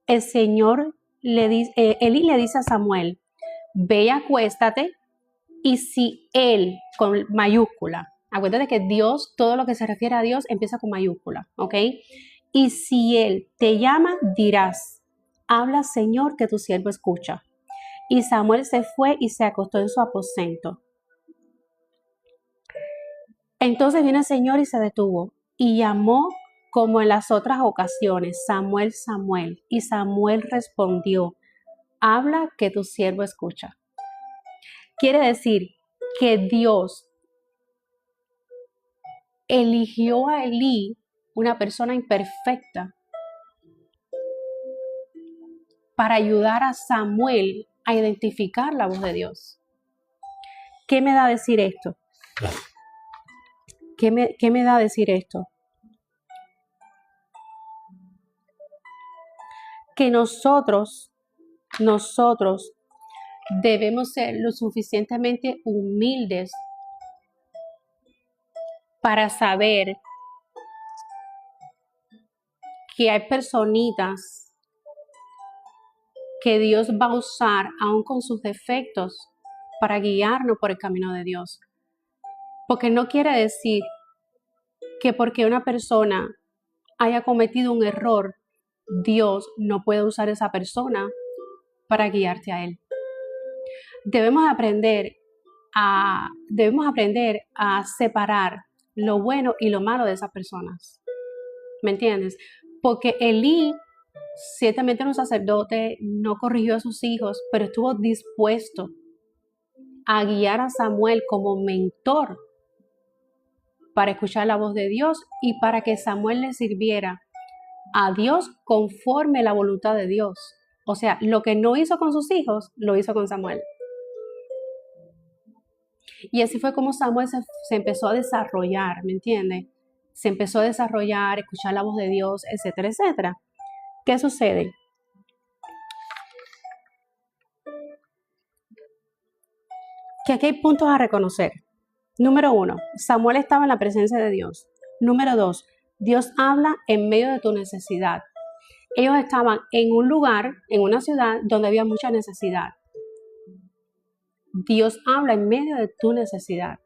el Señor Elí le dice a Samuel: ve y acuéstate, y si él, con mayúscula, acuérdate que Dios, todo lo que se refiere a Dios empieza con mayúscula, ¿ok? Y si él te llama, dirás: habla, Señor, que tu siervo escucha. Y Samuel se fue y se acostó en su aposento. Entonces vino el Señor y se detuvo y llamó como en las otras ocasiones: Samuel, Samuel. Y Samuel respondió: habla, que tu siervo escucha. Quiere decir que Dios eligió a Elí, una persona imperfecta, para ayudar a Samuel a identificar la voz de Dios. ¿Qué me da a decir esto? ¿Qué me da a decir esto? Que nosotros debemos ser lo suficientemente humildes para saber que hay personitas que Dios va a usar, aún con sus defectos, para guiarnos por el camino de Dios. Porque no quiere decir que porque una persona haya cometido un error, Dios no puede usar esa persona para guiarte a Él. Debemos aprender a separar lo bueno y lo malo de esas personas. ¿Me entiendes? Porque Elí, ciertamente era un sacerdote, no corrigió a sus hijos, pero estuvo dispuesto a guiar a Samuel como mentor para escuchar la voz de Dios y para que Samuel le sirviera a Dios conforme la voluntad de Dios. O sea, lo que no hizo con sus hijos, lo hizo con Samuel. Y así fue como Samuel se empezó a desarrollar, ¿me entiendes? Se empezó a desarrollar, escuchar la voz de Dios, etcétera, etcétera. ¿Qué sucede? Que aquí hay puntos a reconocer. Número 1, Samuel estaba en la presencia de Dios. Número 2, Dios habla en medio de tu necesidad. Ellos estaban en un lugar, en una ciudad donde había mucha necesidad. Dios habla en medio de tu necesidad,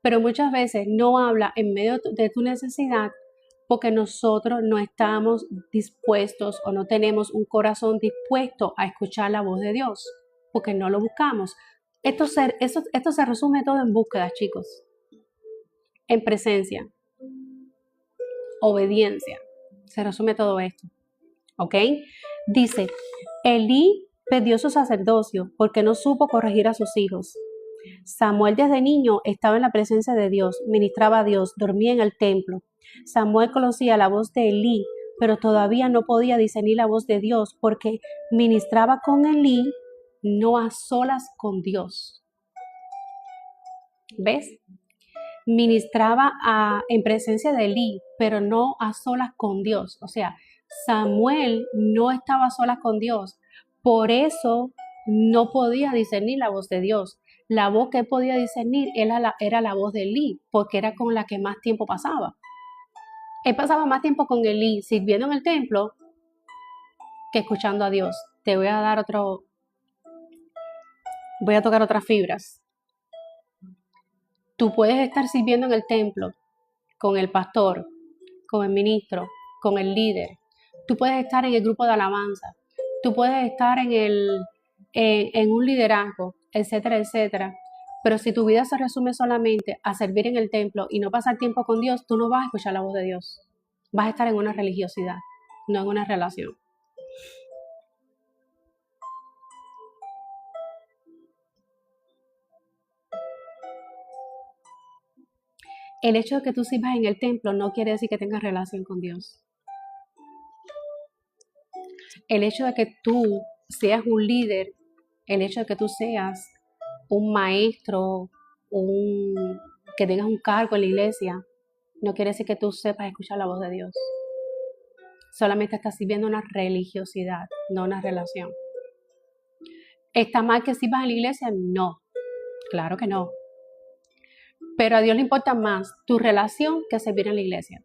pero muchas veces no habla en medio de tu necesidad porque nosotros no estamos dispuestos o no tenemos un corazón dispuesto a escuchar la voz de Dios, porque no lo buscamos. Esto se resume todo en búsqueda, chicos, en presencia, obediencia, se resume todo esto, ¿ok? Dice, Elí perdió su sacerdocio porque no supo corregir a sus hijos. Samuel desde niño estaba en la presencia de Dios, ministraba a Dios, dormía en el templo. Samuel conocía la voz de Elí, pero todavía no podía discernir la voz de Dios porque ministraba con Elí, no a solas con Dios. ¿Ves? Ministraba en presencia de Elí, pero no a solas con Dios. O sea, Samuel no estaba a solas con Dios, por eso no podía discernir la voz de Dios. La voz que podía discernir era la voz de Elí, porque era con la que más tiempo pasaba. Él pasaba más tiempo con Elí sirviendo en el templo que escuchando a Dios. Te voy a dar voy a tocar otras fibras. Tú puedes estar sirviendo en el templo con el pastor, con el ministro, con el líder. Tú puedes estar en el grupo de alabanza. Tú puedes estar en un liderazgo, etcétera, etcétera. Pero si tu vida se resume solamente a servir en el templo y no pasar tiempo con Dios, tú no vas a escuchar la voz de Dios. Vas a estar en una religiosidad, no en una relación. El hecho de que tú sirvas en el templo no quiere decir que tengas relación con Dios. El hecho de que tú seas un líder, el hecho de que tú seas un maestro, que tengas un cargo en la iglesia, no quiere decir que tú sepas escuchar la voz de Dios. Solamente estás sirviendo una religiosidad, no una relación. ¿Está mal que sirvas en la iglesia? No, claro que no. Pero a Dios le importa más tu relación que servir en la iglesia.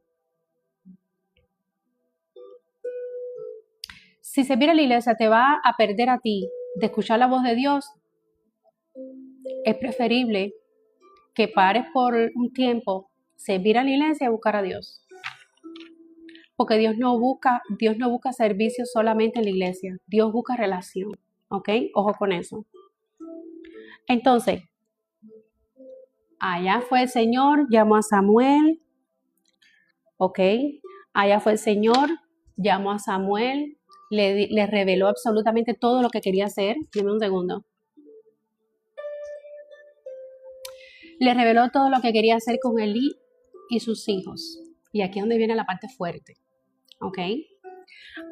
Si servir en la iglesia te va a perder a ti de escuchar la voz de Dios, es preferible que pares por un tiempo, servir a la iglesia y buscar a Dios. Porque Dios no busca servicio solamente en la iglesia. Dios busca relación. ¿Ok? Ojo con eso. Entonces, allá fue el Señor, llamó a Samuel. ¿Ok? Allá fue el Señor, llamó a Samuel, le reveló absolutamente todo lo que quería hacer. Dime un segundo. Le reveló todo lo que quería hacer con Elí y sus hijos. Y aquí es donde viene la parte fuerte. ¿Ok?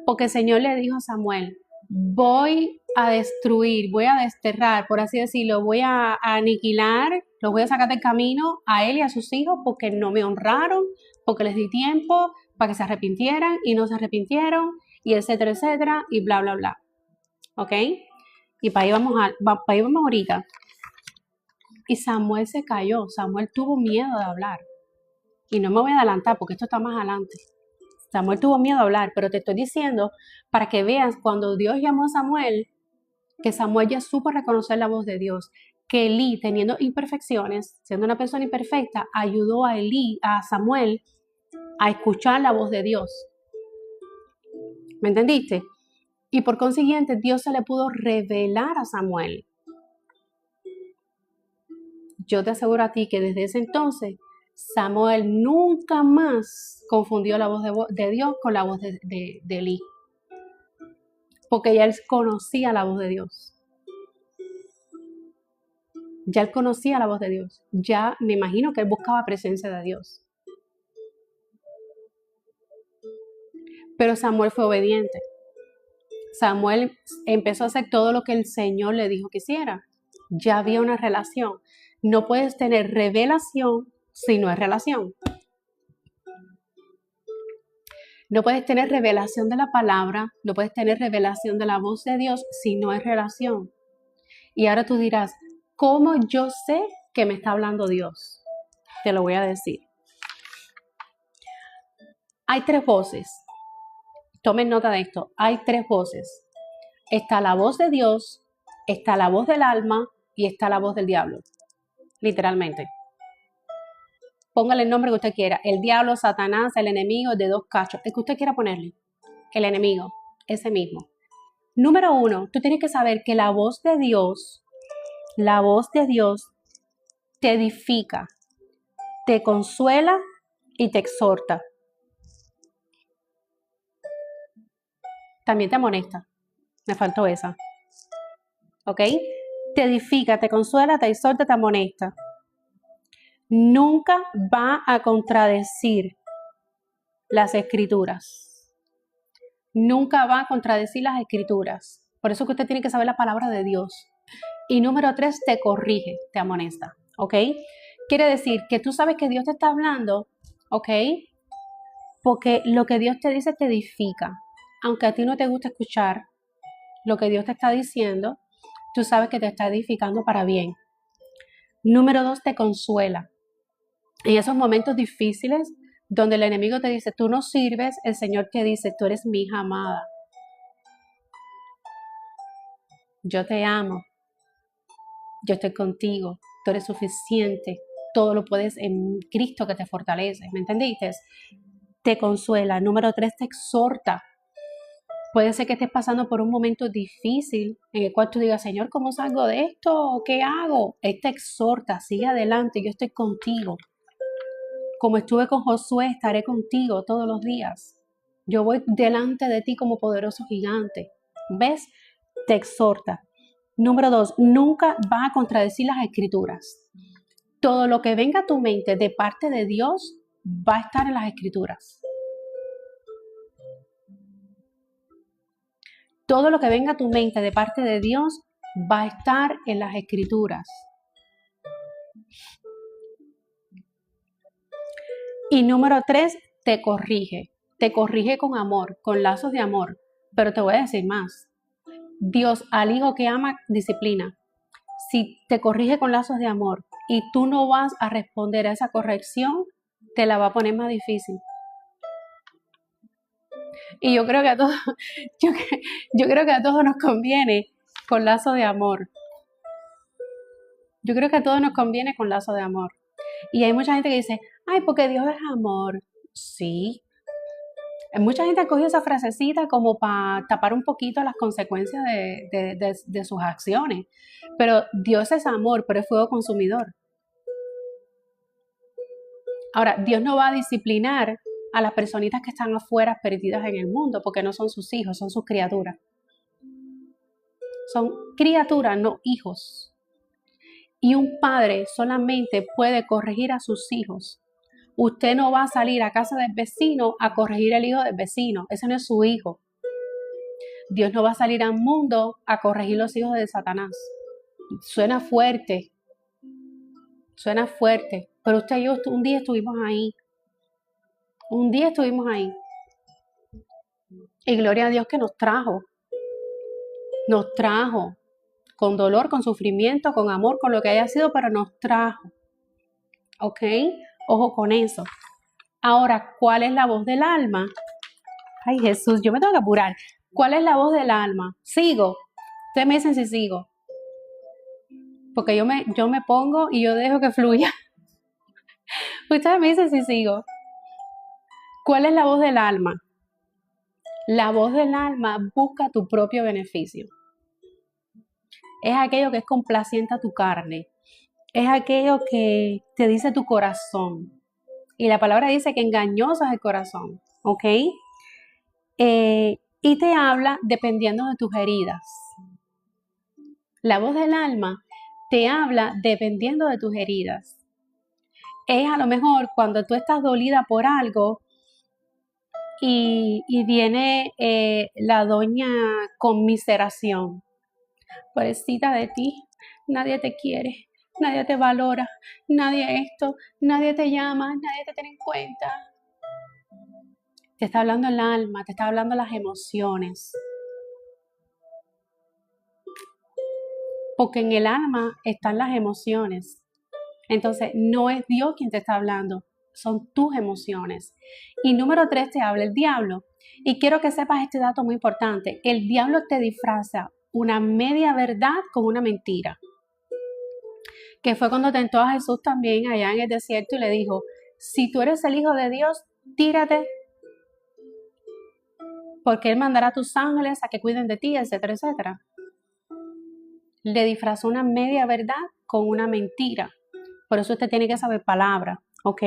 Porque el Señor le dijo a Samuel, voy a destruir, voy a desterrar, por así decirlo, voy a aniquilar, los voy a sacar del camino a él y a sus hijos porque no me honraron, porque les di tiempo para que se arrepintieran y no se arrepintieron, y etcétera, etcétera, y bla, bla, bla. ¿Ok? Y para ahí vamos ahorita. Y Samuel se cayó, Samuel tuvo miedo de hablar. Y no me voy a adelantar porque esto está más adelante. Samuel tuvo miedo a hablar, pero te estoy diciendo para que veas cuando Dios llamó a Samuel, que Samuel ya supo reconocer la voz de Dios, que Elí, teniendo imperfecciones, siendo una persona imperfecta, ayudó a Samuel, a escuchar la voz de Dios. ¿Me entendiste? Y por consiguiente, Dios se le pudo revelar a Samuel. Yo te aseguro a ti que desde ese entonces, Samuel nunca más confundió la voz de Dios con la voz de Elí. Porque ya él conocía la voz de Dios. Ya él conocía la voz de Dios. Ya me imagino que él buscaba presencia de Dios. Pero Samuel fue obediente. Samuel empezó a hacer todo lo que el Señor le dijo que hiciera. Ya había una relación. No puedes tener revelación si no es relación. No puedes tener revelación de la palabra, no puedes tener revelación de la voz de Dios si no es relación. Y ahora tú dirás, ¿cómo yo sé que me está hablando Dios? Te lo voy a decir. Hay tres voces Tomen nota de esto. Hay 3 voces. Está la voz de Dios, está la voz del alma y está la voz del diablo. Literalmente. Póngale el nombre que usted quiera. El diablo, Satanás, el enemigo de 2 cachos. El que usted quiera ponerle. El enemigo. Ese mismo. Número 1, tú tienes que saber que la voz de Dios te edifica, te consuela y te exhorta. También te amonesta. Me faltó esa. ¿Ok? Te edifica, te consuela, te exhorta, te amonesta. Nunca va a contradecir las escrituras. Nunca va a contradecir las escrituras. Por eso que usted tiene que saber la palabra de Dios. Y número 3, te corrige, te amonesta. ¿Ok? Quiere decir que tú sabes que Dios te está hablando, ¿ok? Porque lo que Dios te dice te edifica. Aunque a ti no te guste escuchar lo que Dios te está diciendo, tú sabes que te está edificando para bien. Número 2, te consuela. En esos momentos difíciles donde el enemigo te dice, tú no sirves, el Señor te dice, tú eres mi hija amada. Yo te amo. Yo estoy contigo. Tú eres suficiente. Todo lo puedes en Cristo que te fortalece. ¿Me entendiste? Te consuela. Número 3, te exhorta. Puede ser que estés pasando por un momento difícil en el cual tú digas, Señor, ¿cómo salgo de esto? ¿Qué hago? Él te exhorta, sigue adelante, yo estoy contigo. Como estuve con Josué, estaré contigo todos los días. Yo voy delante de ti como poderoso gigante. ¿Ves? Te exhorta. Número 2, nunca va a contradecir las escrituras. Todo lo que venga a tu mente de parte de Dios va a estar en las escrituras. Todo lo que venga a tu mente de parte de Dios va a estar en las escrituras. Y número 3, te corrige. Te corrige con amor, con lazos de amor. Pero te voy a decir más. Dios al hijo que ama, disciplina. Si te corrige con lazos de amor y tú no vas a responder a esa corrección, te la va a poner más difícil. Y yo creo que a todos, yo creo que a todos nos conviene con lazo de amor. Yo creo que a todos nos conviene con lazo de amor. Y hay mucha gente que dice, ay, porque Dios es amor. Sí. Mucha gente ha cogido esa frasecita como para tapar un poquito las consecuencias de sus acciones. Pero Dios es amor, pero es fuego consumidor. Ahora, Dios no va a disciplinar a las personitas que están afuera perdidas en el mundo, porque no son sus hijos, son sus criaturas. Son criaturas, no hijos. Y un padre solamente puede corregir a sus hijos. Usted no va a salir a casa del vecino a corregir al hijo del vecino. Ese no es su hijo. Dios no va a salir al mundo a corregir los hijos de Satanás. Suena fuerte. Suena fuerte. Pero usted y yo un día estuvimos ahí. Un día estuvimos ahí. Y gloria a Dios que nos trajo. Nos trajo. Con dolor, con sufrimiento, con amor, con lo que haya sido, pero nos trajo. ¿Ok? Ojo con eso. Ahora, ¿cuál es la voz del alma? Ay, Jesús, yo me tengo que apurar. ¿Cuál es la voz del alma? ¿Sigo? Ustedes me dicen si sigo. Porque yo me pongo y yo dejo que fluya. Ustedes me dicen si sigo. ¿Cuál es la voz del alma? La voz del alma busca tu propio beneficio. Es aquello que es complaciente a tu carne. Es aquello que te dice tu corazón. Y la palabra dice que engañoso es el corazón. ¿Ok? Y te habla dependiendo de tus heridas. La voz del alma te habla dependiendo de tus heridas. Es a lo mejor cuando tú estás dolida por algo y viene la doña conmiseración. Pobrecita de ti, nadie te quiere, nadie te valora, nadie esto, nadie te llama, nadie te tiene en cuenta. Te está hablando el alma, te está hablando las emociones. Porque en el alma están las emociones. Entonces, no es Dios quien te está hablando, son tus emociones. Y número 3 te habla el diablo. Y quiero que sepas este dato muy importante. El diablo te disfraza una media verdad con una mentira. Que fue cuando tentó a Jesús también allá en el desierto y le dijo, si tú eres el Hijo de Dios, tírate, porque Él mandará a tus ángeles a que cuiden de ti, etcétera, etcétera. Le disfrazó una media verdad con una mentira. Por eso usted tiene que saber palabra, ¿ok?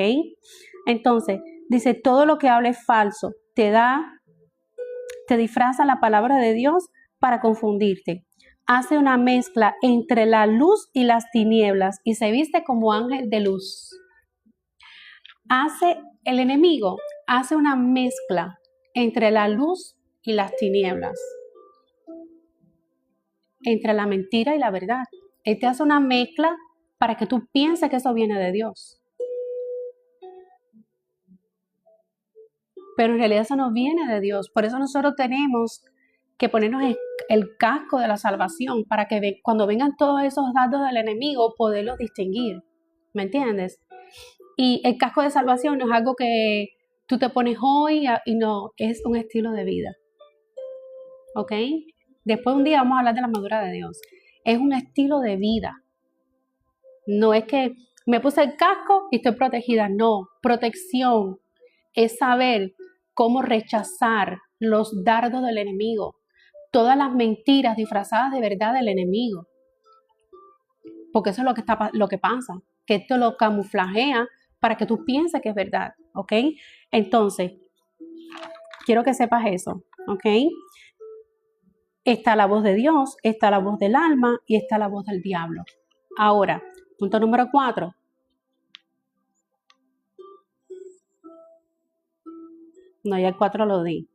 Entonces, dice, todo lo que hable es falso. Te disfraza la palabra de Dios para confundirte. Hace una mezcla entre la luz y las tinieblas y se viste como ángel de luz. El enemigo hace una mezcla entre la luz y las tinieblas, entre la mentira y la verdad. Él te hace una mezcla para que tú pienses que eso viene de Dios. Pero en realidad eso no viene de Dios. Por eso nosotros tenemos que ponernos el casco de la salvación para que cuando vengan todos esos datos del enemigo, poderlos distinguir. ¿Me entiendes? Y el casco de salvación no es algo que tú te pones hoy y no, es un estilo de vida. ¿Ok? Después un día vamos a hablar de la armadura de Dios. Es un estilo de vida. No es que me puse el casco y estoy protegida. No, protección es saber cómo rechazar los dardos del enemigo, todas las mentiras disfrazadas de verdad del enemigo. Porque eso es lo que pasa, que esto lo camuflajea para que tú pienses que es verdad, ¿ok? Entonces, quiero que sepas eso, ¿ok? Está la voz de Dios, está la voz del alma y está la voz del diablo. Ahora, punto número 4. No, ya el 4 lo di.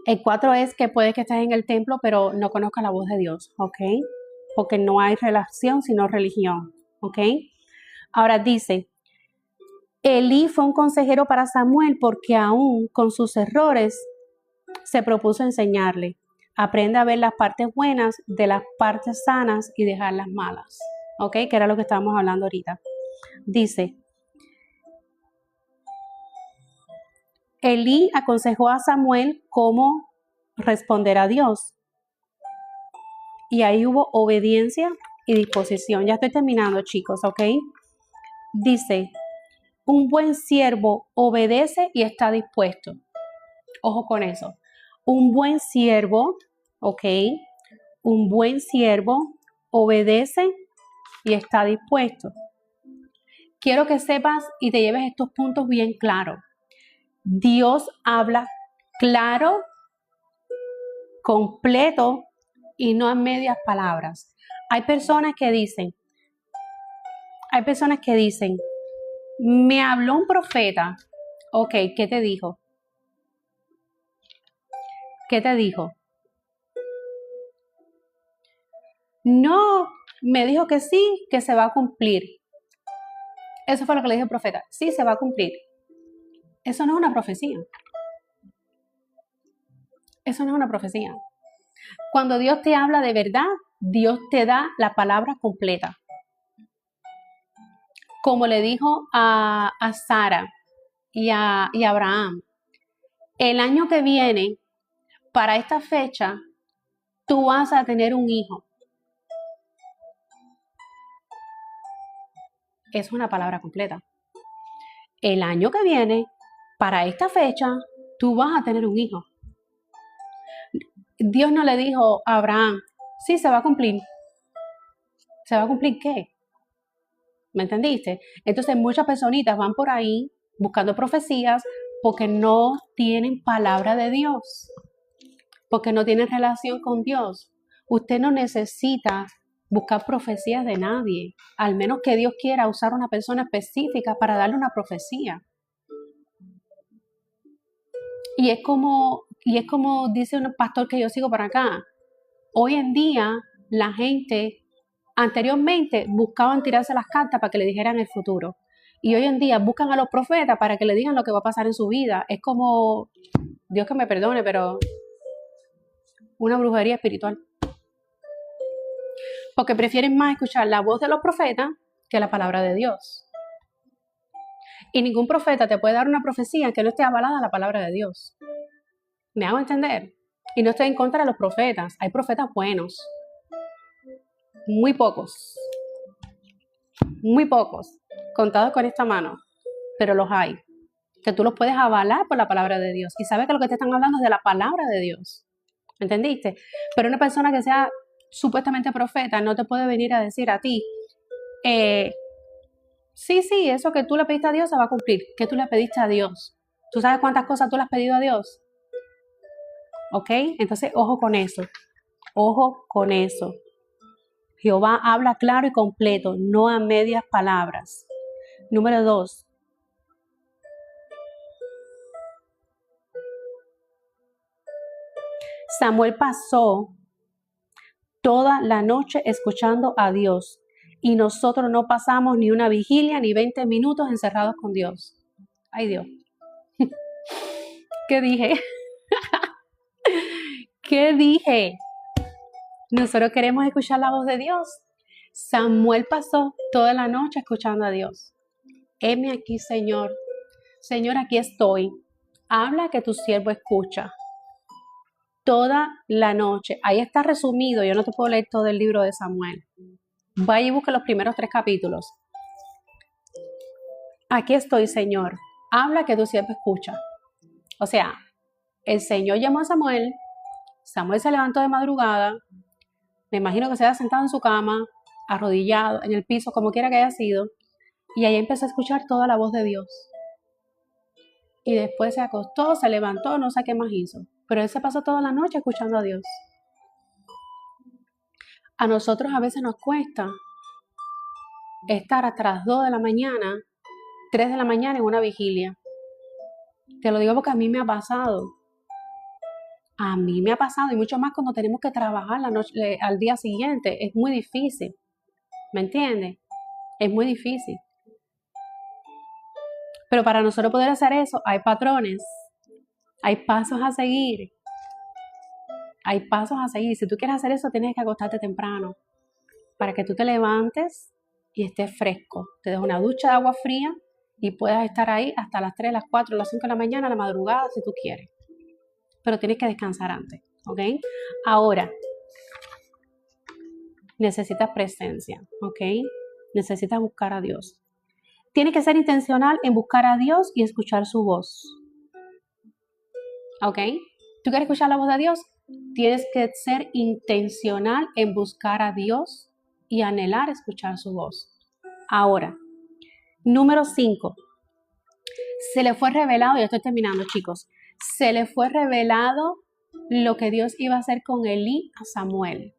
El 4 es que puede que estés en el templo, pero no conozcas la voz de Dios, ¿ok? Porque no hay relación, sino religión, ¿ok? Ahora dice, Elí fue un consejero para Samuel porque aún con sus errores se propuso enseñarle. Aprende a ver las partes buenas de las partes sanas y dejar las malas, ¿ok? Que era lo que estábamos hablando ahorita. Dice, Elí aconsejó a Samuel cómo responder a Dios. Y ahí hubo obediencia y disposición. Ya estoy terminando, chicos, ¿ok? Dice, un buen siervo obedece y está dispuesto. Ojo con eso. Un buen siervo, ¿ok? Un buen siervo obedece y está dispuesto. Quiero que sepas y te lleves estos puntos bien claros. Dios habla claro, completo y no en medias palabras. Hay personas que dicen, me habló un profeta. Ok, ¿qué te dijo? ¿Qué te dijo? No, me dijo que sí, que se va a cumplir. Eso fue lo que le dijo el profeta. Sí, se va a cumplir. Eso no es una profecía. Eso no es una profecía. Cuando Dios te habla de verdad, Dios te da la palabra completa. Como le dijo a Sara y a Abraham, el año que viene, para esta fecha, tú vas a tener un hijo. Es una palabra completa. El año que viene, para esta fecha, tú vas a tener un hijo. Dios no le dijo a Abraham, sí, se va a cumplir. ¿Se va a cumplir qué? ¿Me entendiste? Entonces muchas personitas van por ahí buscando profecías porque no tienen palabra de Dios, porque no tienen relación con Dios. Usted no necesita buscar profecías de nadie, al menos que Dios quiera usar una persona específica para darle una profecía. Y es como dice un pastor que yo sigo por acá. Hoy en día la gente anteriormente buscaban tirarse las cartas para que le dijeran el futuro. Y hoy en día buscan a los profetas para que le digan lo que va a pasar en su vida. Es como, Dios que me perdone, pero una brujería espiritual. Porque prefieren más escuchar la voz de los profetas que la palabra de Dios. Y ningún profeta te puede dar una profecía que no esté avalada a la palabra de Dios. ¿Me hago entender? Y no estoy en contra de los profetas. Hay profetas buenos. Muy pocos. Muy pocos. Contados con esta mano. Pero los hay. Que tú los puedes avalar por la palabra de Dios. Y sabes que lo que te están hablando es de la palabra de Dios. ¿Entendiste? Pero una persona que sea supuestamente profeta no te puede venir a decir a ti, sí, eso que tú le pediste a Dios se va a cumplir. ¿Qué tú le pediste a Dios? ¿Tú sabes cuántas cosas tú le has pedido a Dios? ¿Ok? Entonces, ojo con eso. Ojo con eso. Jehová habla claro y completo, no a medias palabras. Número 2. Samuel pasó toda la noche escuchando a Dios y nosotros no pasamos ni una vigilia ni 20 minutos encerrados con Dios. Ay Dios. ¿Qué dije? ¿Qué dije? Nosotros queremos escuchar la voz de Dios. Samuel pasó toda la noche escuchando a Dios. Heme aquí, Señor. Señor, aquí estoy. Habla que tu siervo escucha. Toda la noche. Ahí está resumido. Yo no te puedo leer todo el libro de Samuel. Vaya y busca los primeros 3 capítulos. Aquí estoy, Señor. Habla que tu siervo escucha. O sea, el Señor llamó a Samuel. Samuel se levantó de madrugada. Me imagino que se había sentado en su cama, arrodillado, en el piso, como quiera que haya sido. Y ahí empezó a escuchar toda la voz de Dios. Y después se acostó, se levantó, no sé qué más hizo. Pero él se pasó toda la noche escuchando a Dios. A nosotros a veces nos cuesta estar hasta las 2 de la mañana, 3 de la mañana en una vigilia. Te lo digo porque a mí me ha pasado. A mí me ha pasado y mucho más cuando tenemos que trabajar la noche, al día siguiente. Es muy difícil. ¿Me entiendes? Es muy difícil. Pero para nosotros poder hacer eso, hay patrones. Hay pasos a seguir. Hay pasos a seguir. Si tú quieres hacer eso, tienes que acostarte temprano. Para que tú te levantes y estés fresco. Te des una ducha de agua fría y puedas estar ahí hasta las 3, las 4, las 5 de la mañana, a la madrugada, si tú quieres. Pero tienes que descansar antes, ¿ok? Ahora, necesitas presencia, ¿ok? Necesitas buscar a Dios. Tienes que ser intencional en buscar a Dios y escuchar su voz, ¿ok? ¿Tú quieres escuchar la voz de Dios? Tienes que ser intencional en buscar a Dios y anhelar escuchar su voz. Ahora, número 5. Se le fue revelado, ya estoy terminando, chicos. Se le fue revelado lo que Dios iba a hacer con Elí a Samuel.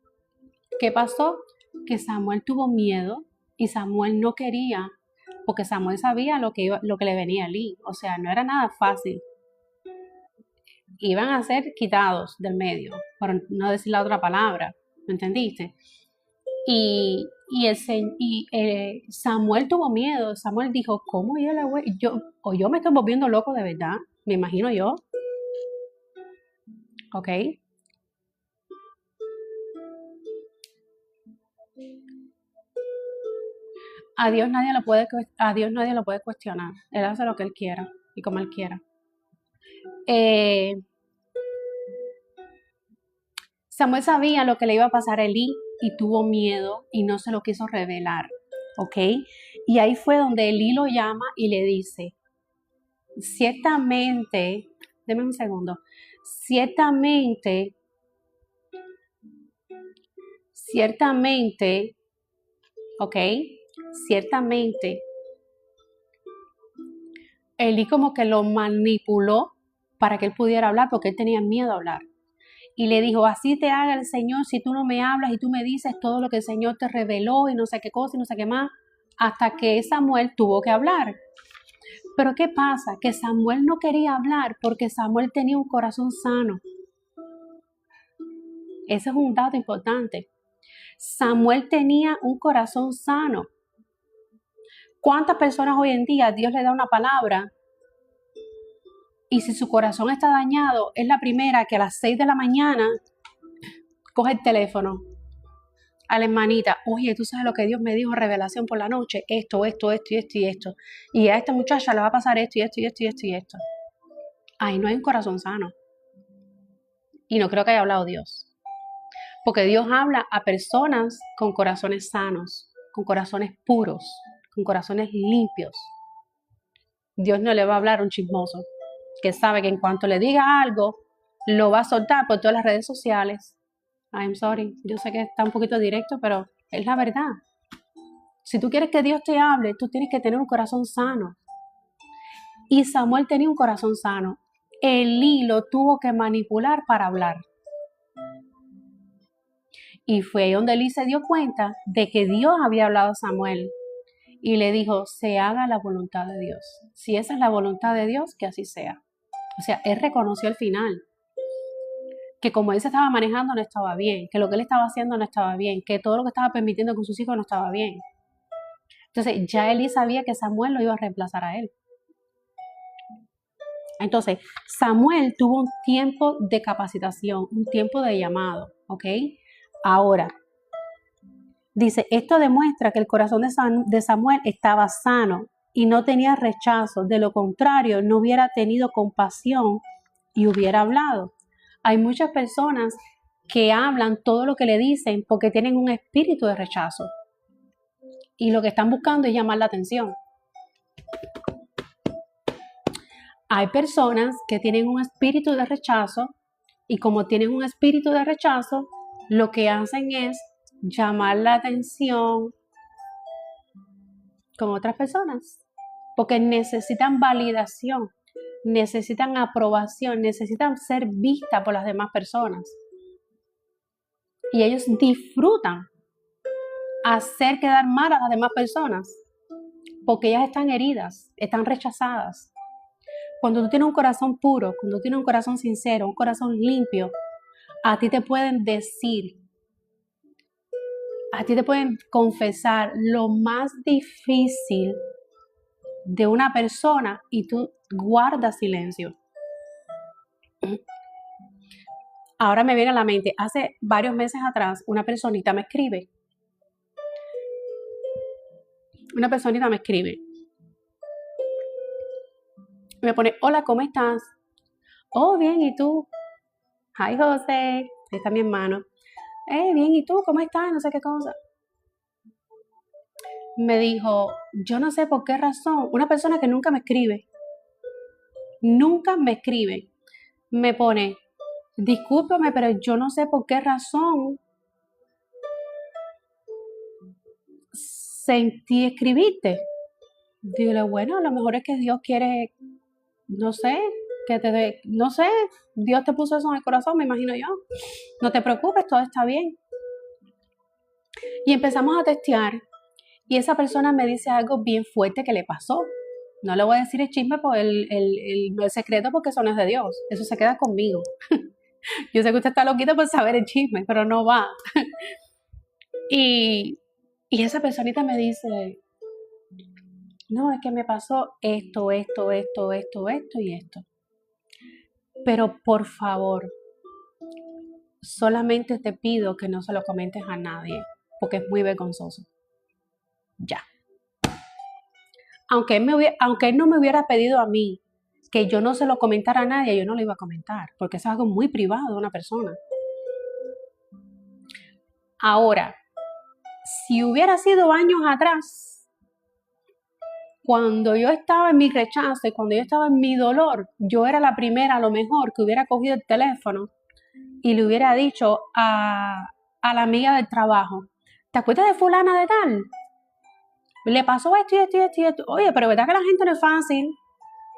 ¿Qué pasó? Que Samuel tuvo miedo y Samuel no quería, porque Samuel sabía lo que le venía a Elí. O sea, no era nada fácil. Iban a ser quitados del medio, por no decir la otra palabra. ¿Me entendiste? Y Samuel tuvo miedo. Samuel dijo, ¿cómo yo me estoy volviendo loco de verdad? Me imagino yo. ¿Ok? A Dios nadie lo puede cuestionar. Él hace lo que Él quiera y como Él quiera. Samuel sabía lo que le iba a pasar a Elí y tuvo miedo y no se lo quiso revelar. ¿Ok? Y ahí fue donde Elí lo llama y le dice, ciertamente, deme un segundo, ciertamente, ¿ok? Ciertamente, Elí como que lo manipuló para que él pudiera hablar porque él tenía miedo a hablar. Y le dijo, así te haga el Señor si tú no me hablas y tú me dices todo lo que el Señor te reveló y no sé qué cosa y no sé qué más, hasta que Samuel tuvo que hablar. Pero ¿qué pasa? Que Samuel no quería hablar porque Samuel tenía un corazón sano. Ese es un dato importante. Samuel tenía un corazón sano. ¿Cuántas personas hoy en día Dios le da una palabra y si su corazón está dañado, es la primera que a las 6 de la mañana coge el teléfono a la hermanita, oye, tú sabes lo que Dios me dijo en revelación por la noche, esto, esto, esto y esto y esto. Y a esta muchacha le va a pasar esto y esto y esto y esto y esto. Ahí no hay un corazón sano. Y no creo que haya hablado Dios. Porque Dios habla a personas con corazones sanos, con corazones puros, con corazones limpios. Dios no le va a hablar a un chismoso que sabe que en cuanto le diga algo, lo va a soltar por todas las redes sociales. I'm sorry, yo sé que está un poquito directo, pero es la verdad. Si tú quieres que Dios te hable, tú tienes que tener un corazón sano. Y Samuel tenía un corazón sano. Elí lo tuvo que manipular para hablar. Y fue ahí donde Elí se dio cuenta de que Dios había hablado a Samuel. Y le dijo, se haga la voluntad de Dios. Si esa es la voluntad de Dios, que así sea. O sea, él reconoció al final que como él se estaba manejando no estaba bien, que lo que él estaba haciendo no estaba bien, que todo lo que estaba permitiendo con sus hijos no estaba bien. Entonces ya Elí sabía que Samuel lo iba a reemplazar a él. Entonces, Samuel tuvo un tiempo de capacitación, un tiempo de llamado, ¿ok? Ahora, dice, esto demuestra que el corazón de Samuel estaba sano y no tenía rechazo. De lo contrario, no hubiera tenido compasión y hubiera hablado. Hay muchas personas que hablan todo lo que le dicen porque tienen un espíritu de rechazo. Y lo que están buscando es llamar la atención. Hay personas que tienen un espíritu de rechazo y como tienen un espíritu de rechazo, lo que hacen es llamar la atención con otras personas porque necesitan validación, necesitan aprobación, necesitan ser vistas por las demás personas. Y ellos disfrutan hacer quedar mal a las demás personas porque ellas están heridas, están rechazadas. Cuando tú tienes un corazón puro, cuando tú tienes un corazón sincero, un corazón limpio, a ti te pueden decir, a ti te pueden confesar lo más difícil de una persona y tú guardas silencio. Ahora me viene a la mente, hace varios meses atrás, una personita me escribe. Me pone, hola, ¿cómo estás? Oh, bien, ¿y tú? Hi, José. Ahí está mi hermano. Bien, ¿y tú? ¿Cómo estás? No sé qué cosa. Me dijo, yo no sé por qué razón, una persona que nunca me escribe, me pone, discúlpame, pero yo no sé por qué razón sentí escribirte. Dile, bueno, a lo mejor es que Dios quiere, no sé, no sé, Dios te puso eso en el corazón, me imagino yo. No te preocupes, todo está bien. Y empezamos a testear y esa persona me dice algo bien fuerte que le pasó. No le voy a decir el chisme por el secreto porque eso no es de Dios, eso se queda conmigo. Yo sé que usted está loquito por saber el chisme, pero no va. Y esa personita me dice, no, es que me pasó esto y esto. Pero por favor, solamente te pido que no se lo comentes a nadie, porque es muy vergonzoso. Ya. Aunque él no me hubiera pedido a mí que yo no se lo comentara a nadie, yo no lo iba a comentar, porque es algo muy privado de una persona. Ahora, si hubiera sido años atrás, cuando yo estaba en mi rechazo y cuando yo estaba en mi dolor, yo era la primera a lo mejor que hubiera cogido el teléfono y le hubiera dicho a la amiga del trabajo, ¿te acuerdas de fulana de tal? Le pasó esto y esto y esto y esto. Oye, pero ¿verdad que la gente no es fácil?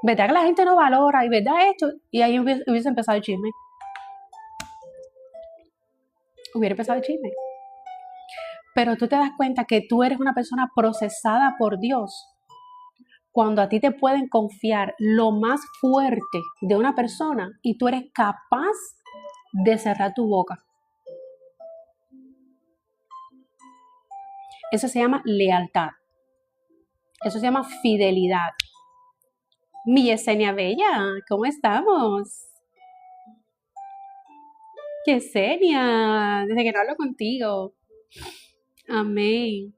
¿Verdad que la gente no valora? ¿Y verdad esto? Y ahí hubiese empezado el chisme. Hubiera empezado el chisme. Pero tú te das cuenta que tú eres una persona procesada por Dios cuando a ti te pueden confiar lo más fuerte de una persona y tú eres capaz de cerrar tu boca. Eso se llama lealtad. Eso se llama fidelidad. Mi Yesenia Bella, ¿cómo estamos? Yesenia, desde que no hablo contigo. Amén.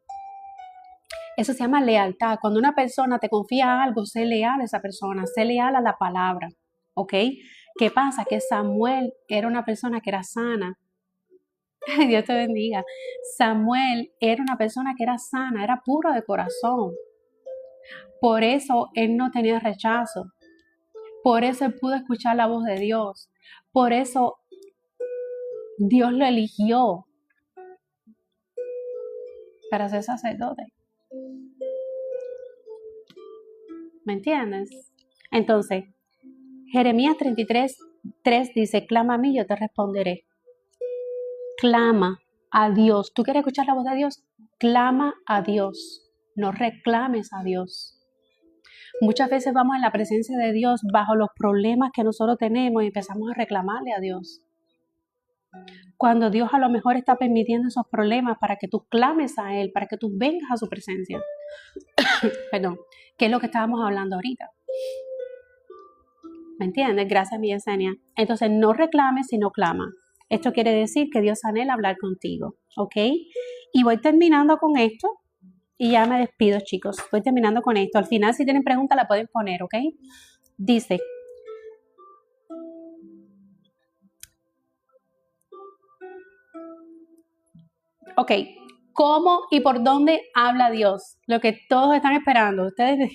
Eso se llama lealtad. Cuando una persona te confía algo, sé leal a esa persona, sé leal a la palabra. ¿Ok? ¿Qué pasa? Que Samuel era una persona que era sana. Dios te bendiga. Samuel era una persona que era sana, era puro de corazón. Por eso él no tenía rechazo. Por eso él pudo escuchar la voz de Dios. Por eso Dios lo eligió para ser sacerdote. ¿Me entiendes? Entonces, Jeremías 33:3 dice, clama a mí, yo te responderé. Clama a Dios. ¿Tú quieres escuchar la voz de Dios? Clama a Dios. No reclames a Dios. Muchas veces vamos en la presencia de Dios bajo los problemas que nosotros tenemos y empezamos a reclamarle a Dios. Cuando Dios a lo mejor está permitiendo esos problemas para que tú clames a Él, para que tú vengas a su presencia. Perdón, que es lo que estábamos hablando ahorita. ¿Me entiendes? Gracias, mi Yesenia. Entonces, no reclames, sino clama. Esto quiere decir que Dios anhela hablar contigo, ¿ok? Y voy terminando con esto y ya me despido, chicos. Voy terminando con esto. Al final, si tienen preguntas, la pueden poner, ¿ok? Dice, ok, ¿cómo y por dónde habla Dios? Lo que todos están esperando. Ustedes,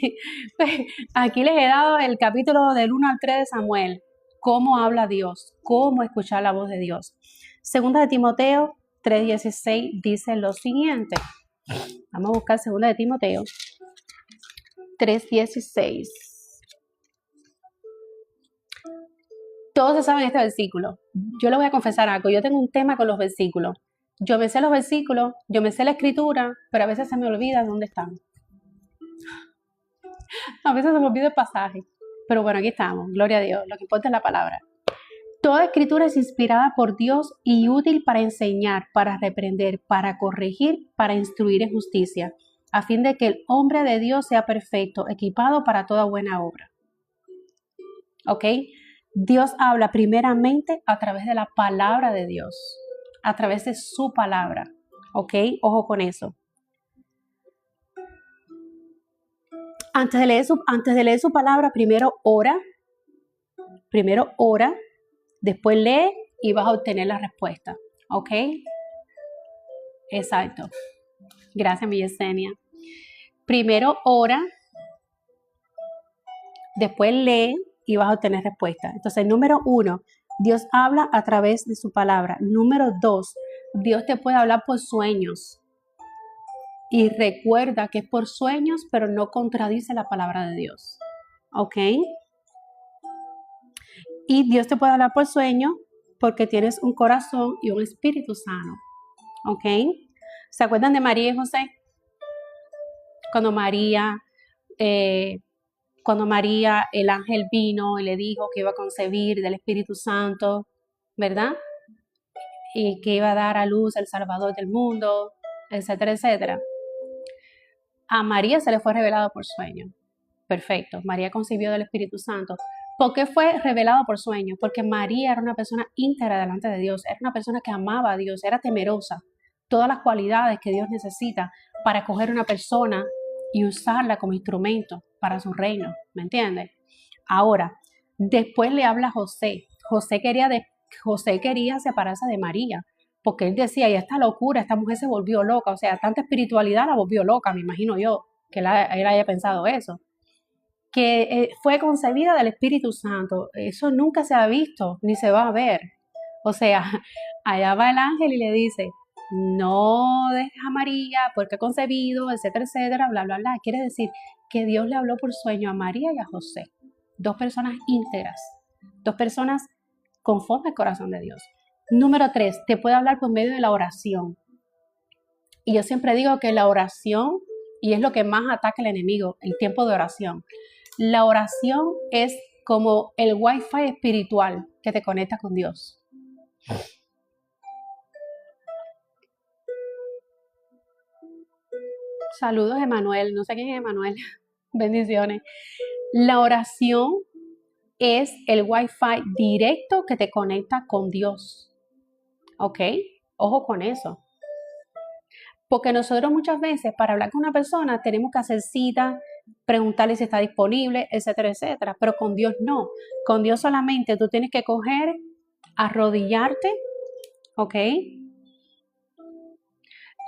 pues, aquí les he dado el capítulo del 1 al 3 de Samuel. ¿Cómo habla Dios? ¿Cómo escuchar la voz de Dios? Segunda de Timoteo 3:16 dice lo siguiente. Vamos a buscar segunda de Timoteo 3:16. Todos saben este versículo. Yo les voy a confesar algo. Yo tengo un tema con los versículos. Yo me sé los versículos, yo me sé la escritura, pero a veces se me olvida dónde están. A veces se me olvida el pasaje. Pero bueno, aquí estamos. Gloria a Dios. Lo que importa es la palabra. Toda escritura es inspirada por Dios y útil para enseñar, para reprender, para corregir, para instruir en justicia, a fin de que el hombre de Dios sea perfecto, equipado para toda buena obra. ¿Ok? Dios habla primeramente a través de la palabra de Dios, a través de su palabra. ¿Ok? Ojo con eso. Antes de leer su palabra, primero ora, después lee y vas a obtener la respuesta. ¿Ok? Exacto. Gracias, mi Yesenia. Primero ora, después lee y vas a obtener respuesta. Entonces, número 1, Dios habla a través de su palabra. Número 2, Dios te puede hablar por sueños. Y recuerda que es por sueños, pero no contradice la palabra de Dios. ¿Ok? Y Dios te puede hablar por sueño porque tienes un corazón y un espíritu sano. ¿Ok? ¿Se acuerdan de María y José? Cuando María, el ángel vino y le dijo que iba a concebir del Espíritu Santo, ¿verdad? Y que iba a dar a luz el Salvador del mundo, etcétera, etcétera. A María se le fue revelado por sueño. Perfecto, María concibió del Espíritu Santo. ¿Por qué fue revelado por sueño? Porque María era una persona íntegra delante de Dios, era una persona que amaba a Dios, era temerosa. Todas las cualidades que Dios necesita para coger una persona y usarla como instrumento para su reino, ¿me entiendes? Ahora, después le habla a José. José quería separarse de María, porque él decía, ya esta locura, esta mujer se volvió loca, o sea, tanta espiritualidad la volvió loca, me imagino yo, que él haya pensado eso. Que fue concebida del Espíritu Santo, eso nunca se ha visto, ni se va a ver. O sea, allá va el ángel y le dice, no dejes a María porque ha concebido, etcétera, etcétera, bla, bla, bla. Quiere decir que Dios le habló por sueño a María y a José. Dos personas íntegras, dos personas conforme al corazón de Dios. Número 3, te puede hablar por medio de la oración. Y yo siempre digo que la oración, y es lo que más ataca el enemigo, el tiempo de oración. La oración es como el Wi-Fi espiritual que te conecta con Dios. Saludos, Emanuel. No sé quién es Emanuel. Bendiciones. La oración es el Wi-Fi directo que te conecta con Dios. ¿Ok? Ojo con eso. Porque nosotros muchas veces para hablar con una persona tenemos que hacer cita, preguntarle si está disponible, etcétera, etcétera. Pero con Dios no. Con Dios solamente tú tienes que coger, arrodillarte, ¿ok?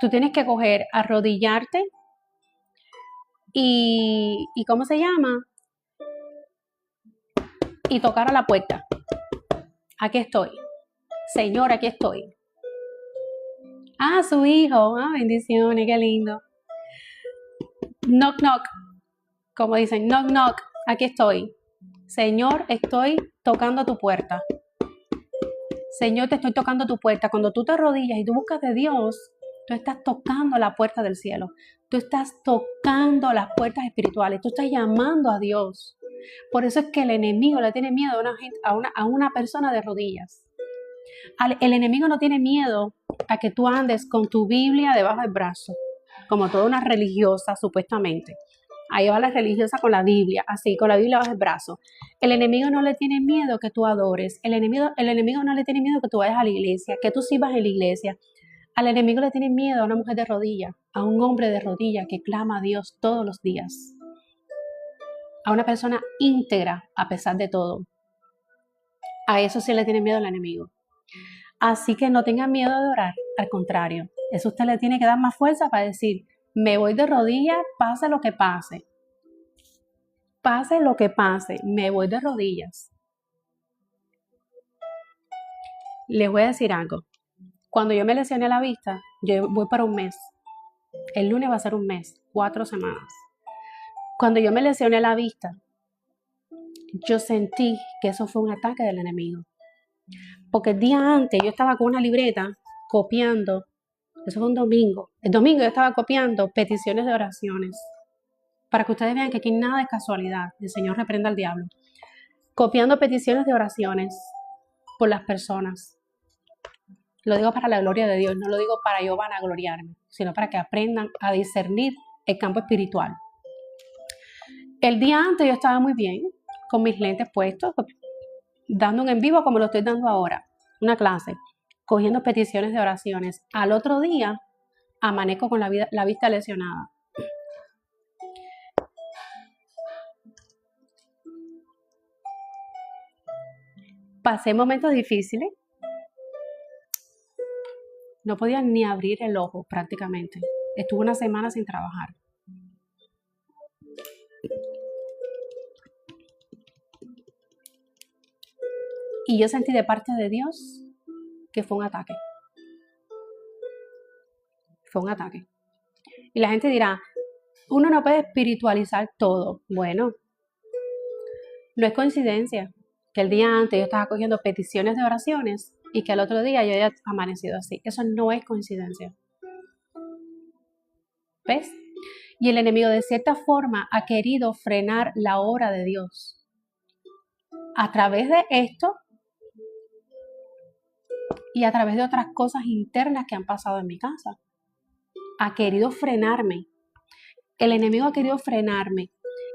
Tú tienes que coger, arrodillarte y ¿cómo se llama? Y tocar a la puerta. Aquí estoy. Señor, aquí estoy. Ah, su hijo. Ah, bendiciones, qué lindo. Knock, knock. Como dicen, knock, knock. Aquí estoy. Señor, estoy tocando tu puerta. Señor, te estoy tocando tu puerta. Cuando tú te arrodillas y tú buscas de Dios, tú estás tocando la puerta del cielo. Tú estás tocando las puertas espirituales. Tú estás llamando a Dios. Por eso es que el enemigo le tiene miedo a una persona de rodillas. El enemigo no tiene miedo a que tú andes con tu Biblia debajo del brazo, como toda una religiosa supuestamente. Ahí va la religiosa con la Biblia, así, con la Biblia bajo el brazo. El enemigo no le tiene miedo que tú adores. El enemigo no le tiene miedo que tú vayas a la iglesia, que tú sirvas en la iglesia. Al enemigo le tiene miedo a una mujer de rodillas, a un hombre de rodillas que clama a Dios todos los días. A una persona íntegra a pesar de todo. A eso sí le tiene miedo el enemigo. Así que no tengan miedo de orar, al contrario, eso usted le tiene que dar más fuerza para decir, me voy de rodillas, pase lo que pase. Pase lo que pase, me voy de rodillas. Les voy a decir algo. Cuando yo me lesioné la vista, yo voy para un mes. El lunes va a ser un mes, 4 semanas. Cuando yo me lesioné la vista, yo sentí que eso fue un ataque del enemigo. Porque el día antes yo estaba con una libreta copiando, eso fue un domingo. El domingo yo estaba copiando peticiones de oraciones. Para que ustedes vean que aquí nada es casualidad. El Señor reprenda al diablo. Copiando peticiones de oraciones por las personas. Lo digo para la gloria de Dios, no lo digo para yo vanagloriarme, sino para que aprendan a discernir el campo espiritual. El día antes yo estaba muy bien, con mis lentes puestos, dando un en vivo como lo estoy dando ahora, una clase, cogiendo peticiones de oraciones. Al otro día, amanezco con la vista lesionada. Pasé momentos difíciles. No podía ni abrir el ojo prácticamente. Estuve una semana sin trabajar. Y yo sentí de parte de Dios que fue un ataque. Fue un ataque. Y la gente dirá, uno no puede espiritualizar todo. Bueno, no es coincidencia que el día antes yo estaba cogiendo peticiones de oraciones y que el otro día yo haya amanecido así. Eso no es coincidencia. ¿Ves? Y el enemigo de cierta forma ha querido frenar la obra de Dios. A través de esto y a través de otras cosas internas que han pasado en mi casa. Ha querido frenarme. El enemigo ha querido frenarme.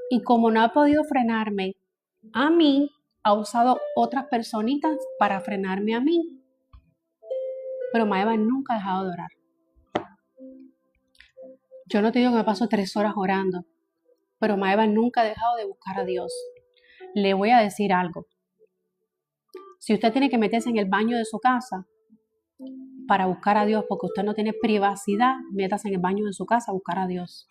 Y como no ha podido frenarme a mí, ha usado otras personitas para frenarme a mí. Pero Maeva nunca ha dejado de orar. Yo no te digo que me paso 3 horas orando, pero Maeva nunca ha dejado de buscar a Dios. Le voy a decir algo. Si usted tiene que meterse en el baño de su casa para buscar a Dios, porque usted no tiene privacidad, métase en el baño de su casa a buscar a Dios.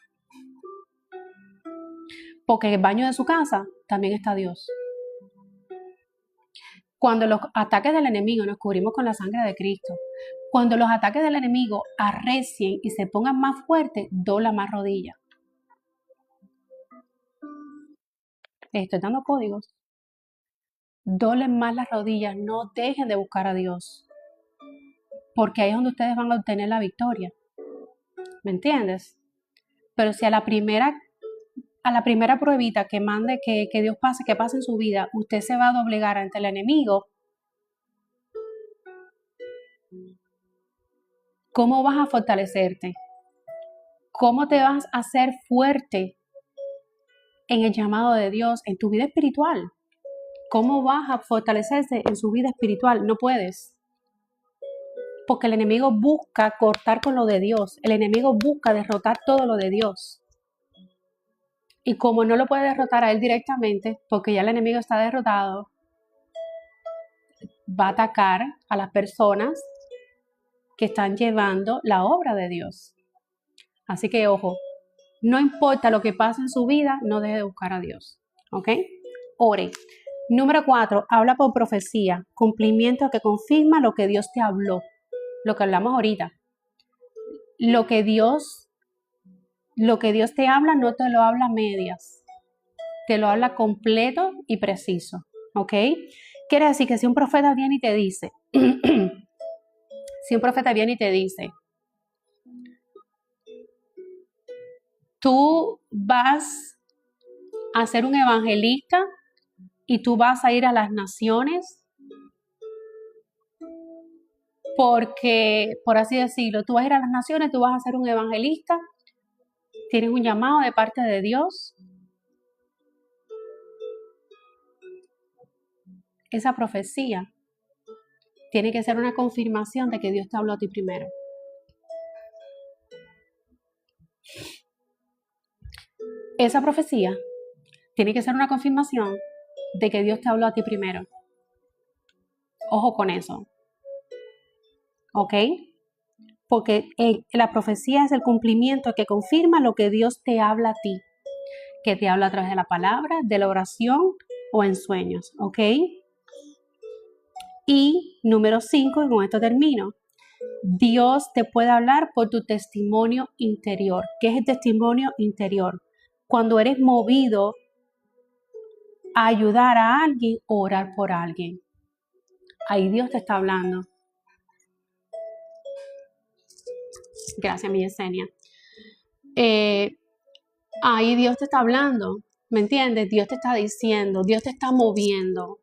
Porque en el baño de su casa también está Dios. Cuando los ataques del enemigo nos cubrimos con la sangre de Cristo, cuando los ataques del enemigo arrecien y se pongan más fuertes, dobla más rodillas. Estoy dando códigos. Doblen más las rodillas, no dejen de buscar a Dios. Porque ahí es donde ustedes van a obtener la victoria. ¿Me entiendes? Pero si a la primera pruebita que mande que Dios pase, que pase en su vida, usted se va a doblegar ante el enemigo, ¿cómo vas a fortalecerte? ¿Cómo te vas a hacer fuerte en el llamado de Dios, en tu vida espiritual? ¿Cómo vas a fortalecerse en su vida espiritual? No puedes. Porque el enemigo busca cortar con lo de Dios. El enemigo busca derrotar todo lo de Dios. Y como no lo puede derrotar a él directamente, porque ya el enemigo está derrotado, va a atacar a las personas que están llevando la obra de Dios. Así que ojo, no importa lo que pase en su vida, no deje de buscar a Dios. ¿Ok? Ore. Número 4, habla por profecía, cumplimiento que confirma lo que Dios te habló, lo que hablamos ahorita. Lo que Dios te habla no te lo habla a medias, te lo habla completo y preciso. ¿Ok? Quiere decir que si un profeta viene y te dice, tú vas a ser un evangelista y tú vas a ir a las naciones porque, por así decirlo, tú vas a ir a las naciones, tú vas a ser un evangelista, tienes un llamado de parte de Dios. Esa profecía tiene que ser una confirmación de que Dios te habló a ti primero. Esa profecía tiene que ser una confirmación de que Dios te habló a ti primero. Ojo con eso. ¿Ok? Porque la profecía es el cumplimiento que confirma lo que Dios te habla a ti, que te habla a través de la palabra, de la oración o en sueños. ¿Ok? Y número 5, y con esto termino, Dios te puede hablar por tu testimonio interior. ¿Qué es el testimonio interior? Cuando eres movido a ayudar a alguien o orar por alguien. Ahí Dios te está hablando. Gracias, mi Yesenia. Ahí Dios te está hablando, ¿me entiendes? Dios te está diciendo, Dios te está moviendo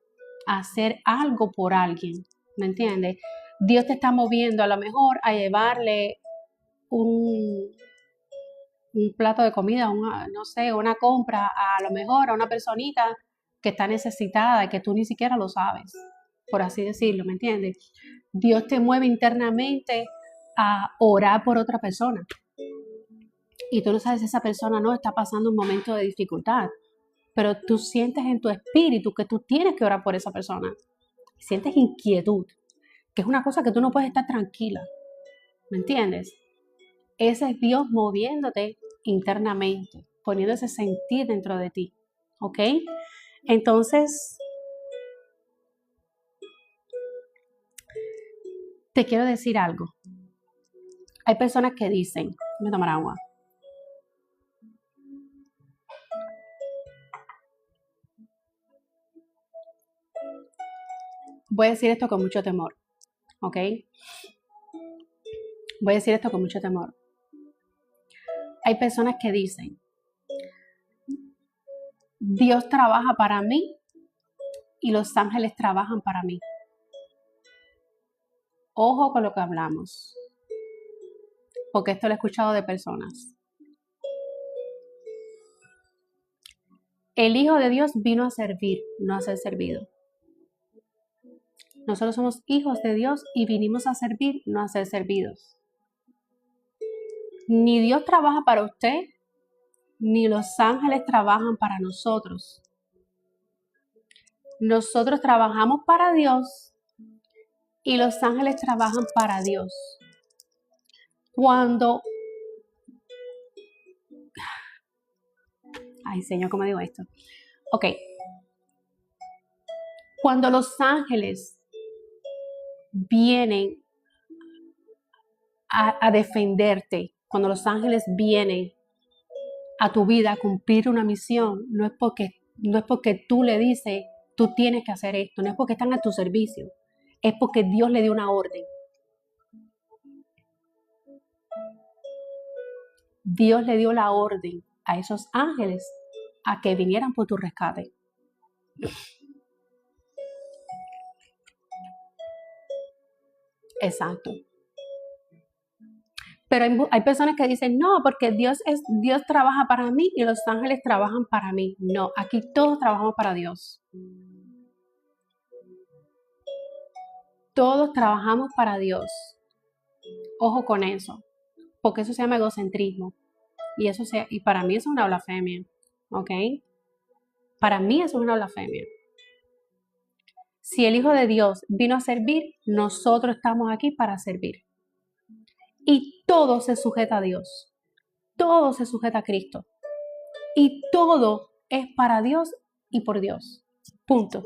a hacer algo por alguien, ¿me entiendes? Dios te está moviendo a lo mejor a llevarle un plato de comida, una compra a lo mejor a una personita que está necesitada y que tú ni siquiera lo sabes, por así decirlo, ¿me entiendes? Dios te mueve internamente a orar por otra persona. Y tú no sabes si esa persona no está pasando un momento de dificultad, pero tú sientes en tu espíritu que tú tienes que orar por esa persona. Sientes inquietud, que es una cosa que tú no puedes estar tranquila, ¿me entiendes? Ese es Dios moviéndote internamente, poniendo ese sentir dentro de ti, ¿ok? Entonces, te quiero decir algo. Hay personas que dicen, voy a tomar agua. Voy a decir esto con mucho temor, ¿ok? Voy a decir esto con mucho temor. Hay personas que dicen, Dios trabaja para mí y los ángeles trabajan para mí. Ojo con lo que hablamos, porque esto lo he escuchado de personas. El Hijo de Dios vino a servir, no a ser servido. Nosotros somos hijos de Dios y vinimos a servir, no a ser servidos. Ni Dios trabaja para usted, ni los ángeles trabajan para nosotros. Nosotros trabajamos para Dios y los ángeles trabajan para Dios. Ay, Señor, ¿cómo digo esto? Ok. Cuando los ángeles vienen a defenderte, cuando los ángeles vienen a tu vida a cumplir una misión, no es porque tú le dices, tú tienes que hacer esto, no es porque están a tu servicio, es porque Dios le dio una orden. Dios le dio la orden a esos ángeles a que vinieran por tu rescate. Exacto. Pero hay personas que dicen, no, porque Dios trabaja para mí y los ángeles trabajan para mí. No, aquí todos trabajamos para Dios. Todos trabajamos para Dios. Ojo con eso, porque eso se llama egocentrismo. Y para mí eso es una blasfemia, ¿ok? Para mí eso es una blasfemia. Si el Hijo de Dios vino a servir, nosotros estamos aquí para servir. Y todo se sujeta a Dios. Todo se sujeta a Cristo. Y todo es para Dios y por Dios. Punto.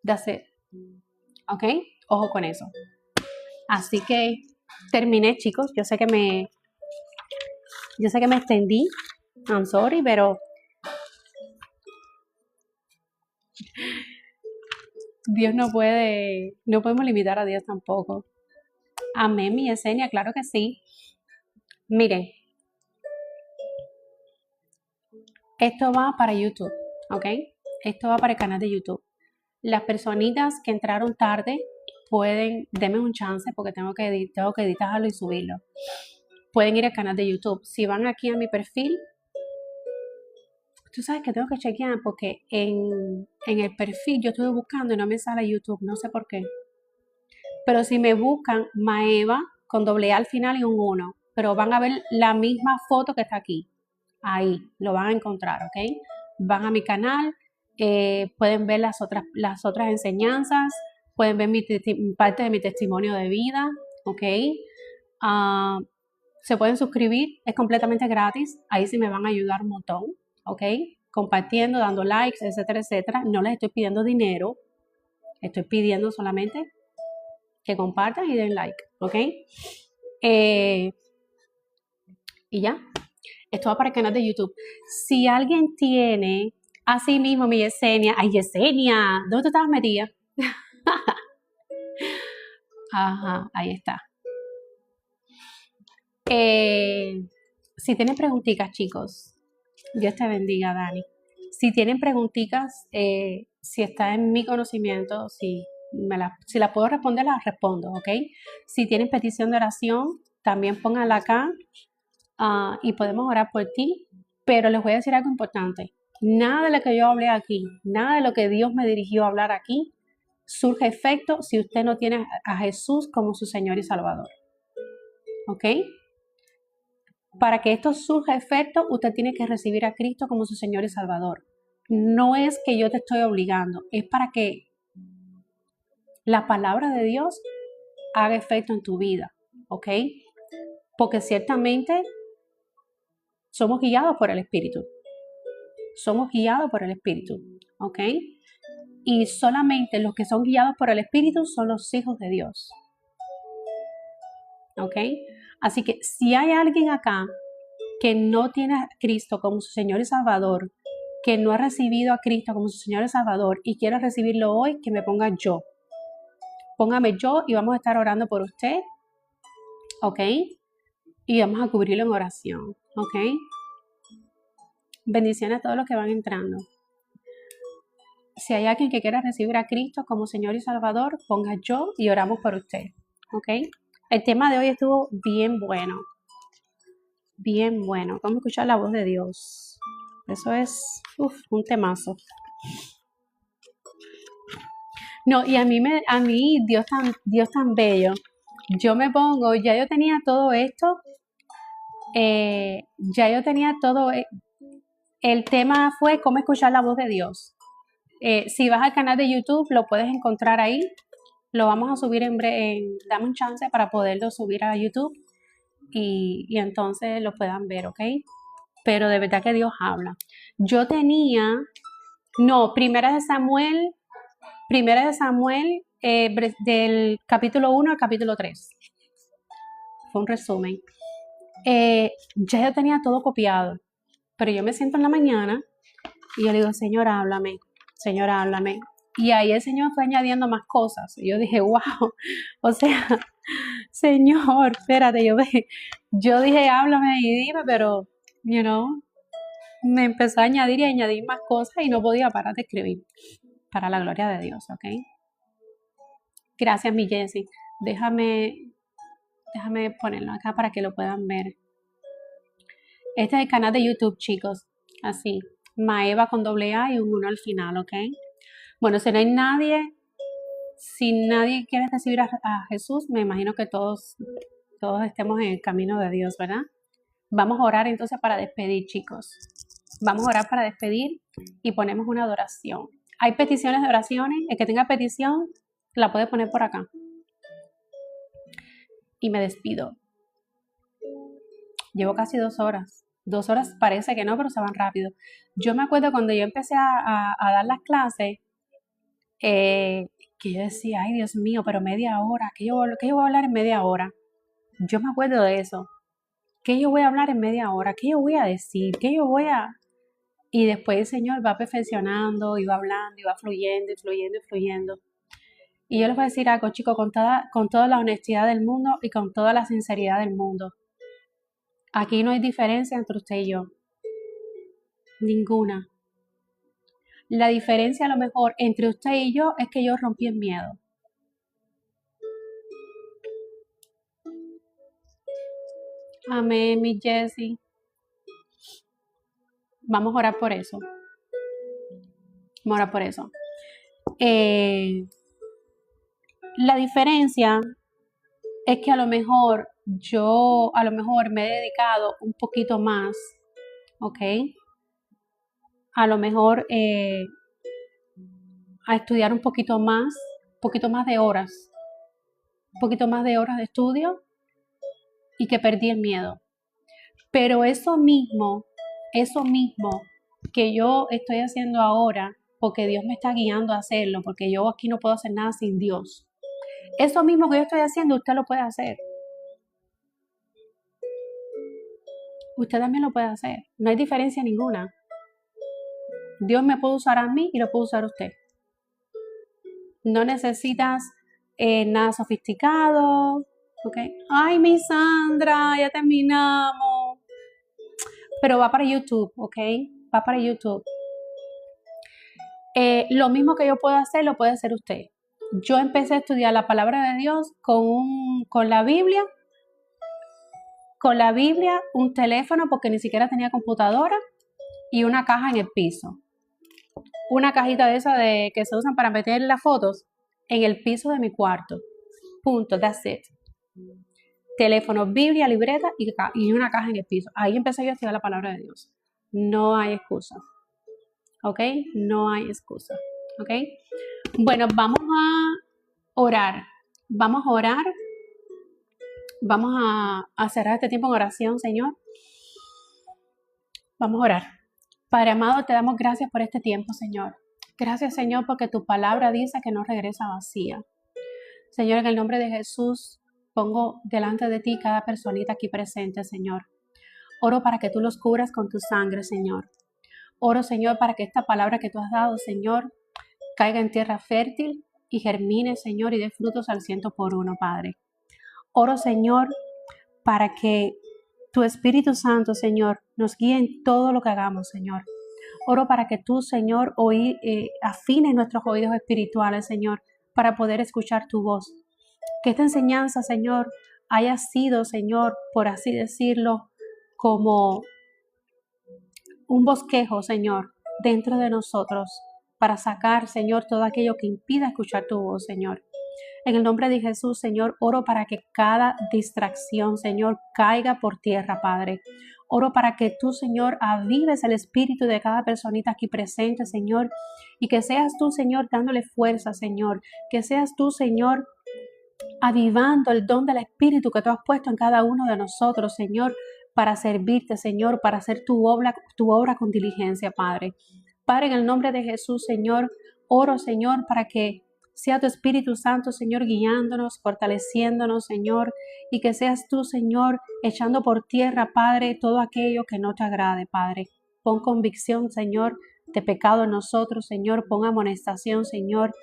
That's it. ¿Ok? Ojo con eso. Así que terminé, chicos. Yo sé que me extendí. I'm sorry, pero Dios no podemos limitar a Dios tampoco. Amén, mi Yesenia, claro que sí. Miren, esto va para YouTube, ¿ok? Esto va para el canal de YouTube. Las personitas que entraron tarde denme un chance porque tengo que editarlo y subirlo. Pueden ir al canal de YouTube. Si van aquí a mi perfil, tú sabes que tengo que chequear porque en el perfil yo estuve buscando y no me sale YouTube, no sé por qué. Pero si me buscan Maeva con doble A al final y un 1, pero van a ver la misma foto que está aquí. Ahí lo van a encontrar, ¿ok? Van a mi canal, pueden ver las otras enseñanzas, pueden ver parte de mi testimonio de vida, ¿ok? Se pueden suscribir, es completamente gratis, ahí sí me van a ayudar un montón, ¿ok? Compartiendo, dando likes, etcétera, etcétera. No les estoy pidiendo dinero, estoy pidiendo solamente que compartan y den like, ¿ok? Y ya, esto va para el canal de YouTube. Si alguien tiene, así mismo mi Yesenia, ay Yesenia, ¿dónde tú estabas metida? Ajá, ahí está. Si tienen preguntitas, chicos, Dios te bendiga, Dani. Si tienen preguntitas, si está en mi conocimiento, si la puedo responder, las respondo, ¿ok? Si tienen petición de oración, también pónganla acá y podemos orar por ti. Pero les voy a decir algo importante. Nada de lo que yo hablé aquí, nada de lo que Dios me dirigió a hablar aquí, surge efecto si usted no tiene a Jesús como su Señor y Salvador. ¿Ok? Para que esto surja efecto, usted tiene que recibir a Cristo como su Señor y Salvador. No es que yo te estoy obligando, es para que la palabra de Dios haga efecto en tu vida, ¿ok? Porque ciertamente somos guiados por el Espíritu. Somos guiados por el Espíritu, ¿ok? Y solamente los que son guiados por el Espíritu son los hijos de Dios, ¿ok? Así que si hay alguien acá que no tiene a Cristo como su Señor y Salvador, que no ha recibido a Cristo como su Señor y Salvador y quiere recibirlo hoy, que me ponga yo. Póngame yo y vamos a estar orando por usted, ¿ok? Y vamos a cubrirlo en oración, ¿ok? Bendiciones a todos los que van entrando. Si hay alguien que quiera recibir a Cristo como Señor y Salvador, ponga yo y oramos por usted, ¿ok? El tema de hoy estuvo bien bueno. Bien bueno. Vamos a escuchar la voz de Dios. Eso es un temazo. No, y a mí Dios tan bello. Yo me pongo, ya yo tenía todo esto, el tema fue cómo escuchar la voz de Dios. Si vas al canal de YouTube, lo puedes encontrar ahí. Lo vamos a subir dame un chance para poderlo subir a YouTube y entonces lo puedan ver, ¿ok? Pero de verdad que Dios habla. Yo tenía, Primera de Samuel, del capítulo 1 al capítulo 3. Fue un resumen. Ya yo tenía todo copiado, pero yo me siento en la mañana y yo le digo, Señor, háblame. Y ahí el Señor fue añadiendo más cosas. Y yo dije, wow, o sea, Señor, espérate, yo dije, háblame y dime, pero, me empezó a añadir y añadir más cosas y no podía parar de escribir. Para la gloria de Dios, ¿ok? Gracias, mi Jessie. Déjame ponerlo acá para que lo puedan ver. Este es el canal de YouTube, chicos. Así, Maeva con doble A y un 1 al final, ¿ok? Bueno, si no hay nadie, Si nadie quiere recibir a Jesús, me imagino que todos estemos en el camino de Dios, ¿verdad? Vamos a orar entonces para despedir, chicos. Vamos a orar para despedir y ponemos una adoración. Hay peticiones de oraciones. El que tenga petición, la puede poner por acá. Y me despido. Llevo casi 2 horas. 2 horas parece que no, pero se van rápido. Yo me acuerdo cuando yo empecé a dar las clases, que yo decía, ay Dios mío, pero media hora, ¿qué yo voy a hablar en media hora? Yo me acuerdo de eso. ¿Qué yo voy a hablar en media hora? ¿Qué yo voy a decir? ¿Qué yo voy a...? Y después el Señor va perfeccionando, y va hablando, y va fluyendo, y fluyendo, y fluyendo. Y yo les voy a decir algo, chicos, con toda la honestidad del mundo y con toda la sinceridad del mundo. Aquí no hay diferencia entre usted y yo. Ninguna. La diferencia a lo mejor entre usted y yo es que yo rompí el miedo. Amén, mi Jessie. Vamos a orar por eso. Vamos a orar por eso. La diferencia es que a lo mejor yo me he dedicado un poquito más, ¿ok? A lo mejor a estudiar un poquito más de horas, un poquito más de horas de estudio, y que perdí el miedo. Pero eso mismo que yo estoy haciendo ahora, porque Dios me está guiando a hacerlo, porque yo aquí no puedo hacer nada sin Dios. Eso mismo que yo estoy haciendo, usted lo puede hacer. Usted también lo puede hacer. No hay diferencia ninguna. Dios me puede usar a mí y lo puede usar a usted. No necesitas nada sofisticado. ¿Ok? Ay, mi Sandra, ya terminamos. Pero va para YouTube, ¿ok? Va para YouTube. Lo mismo que yo puedo hacer, lo puede hacer usted. Yo empecé a estudiar la palabra de Dios con la Biblia, un teléfono, porque ni siquiera tenía computadora, y una caja en el piso. Una cajita de esas que se usan para meter las fotos en el piso de mi cuarto. Punto, that's it. Teléfono, Biblia, libreta y una caja en el piso. Ahí empecé yo a estudiar la palabra de Dios. No hay excusa. ¿Ok? No hay excusa. ¿Ok? Bueno, vamos a orar. Vamos a cerrar este tiempo en oración, Señor. Vamos a orar. Padre amado, te damos gracias por este tiempo, Señor. Gracias, Señor, porque tu palabra dice que no regresa vacía. Señor, en el nombre de Jesús, pongo delante de ti cada personita aquí presente, Señor. Oro para que tú los cubras con tu sangre, Señor. Oro, Señor, para que esta palabra que tú has dado, Señor, caiga en tierra fértil y germine, Señor, y dé frutos al 100%, Padre. Oro, Señor, para que tu Espíritu Santo, Señor, nos guíe en todo lo que hagamos, Señor. Oro para que tú, Señor, afines nuestros oídos espirituales, Señor, para poder escuchar tu voz. Que esta enseñanza, Señor, haya sido, Señor, por así decirlo, como un bosquejo, Señor, dentro de nosotros, para sacar, Señor, todo aquello que impida escuchar tu voz, Señor. En el nombre de Jesús, Señor, oro para que cada distracción, Señor, caiga por tierra, Padre. Oro para que tú, Señor, avives el espíritu de cada personita aquí presente, Señor, y que seas tú, Señor, dándole fuerza, Señor. Que seas tú, Señor, avivando el don del Espíritu que tú has puesto en cada uno de nosotros, Señor, para servirte, Señor, para hacer tu obra con diligencia, Padre. Padre, en el nombre de Jesús, Señor, oro, Señor, para que sea tu Espíritu Santo, Señor, guiándonos, fortaleciéndonos, Señor, y que seas tú, Señor, echando por tierra, Padre, todo aquello que no te agrade, Padre. Pon convicción, Señor, de pecado en nosotros, Señor, pon amonestación, Señor,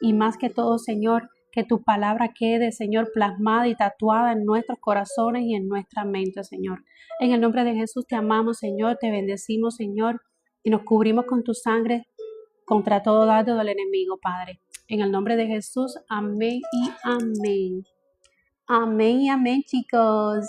y más que todo, Señor, que tu palabra quede, Señor, plasmada y tatuada en nuestros corazones y en nuestra mente, Señor. En el nombre de Jesús te amamos, Señor, te bendecimos, Señor, y nos cubrimos con tu sangre contra todo dardo del enemigo, Padre. En el nombre de Jesús, amén y amén. Amén y amén, chicos.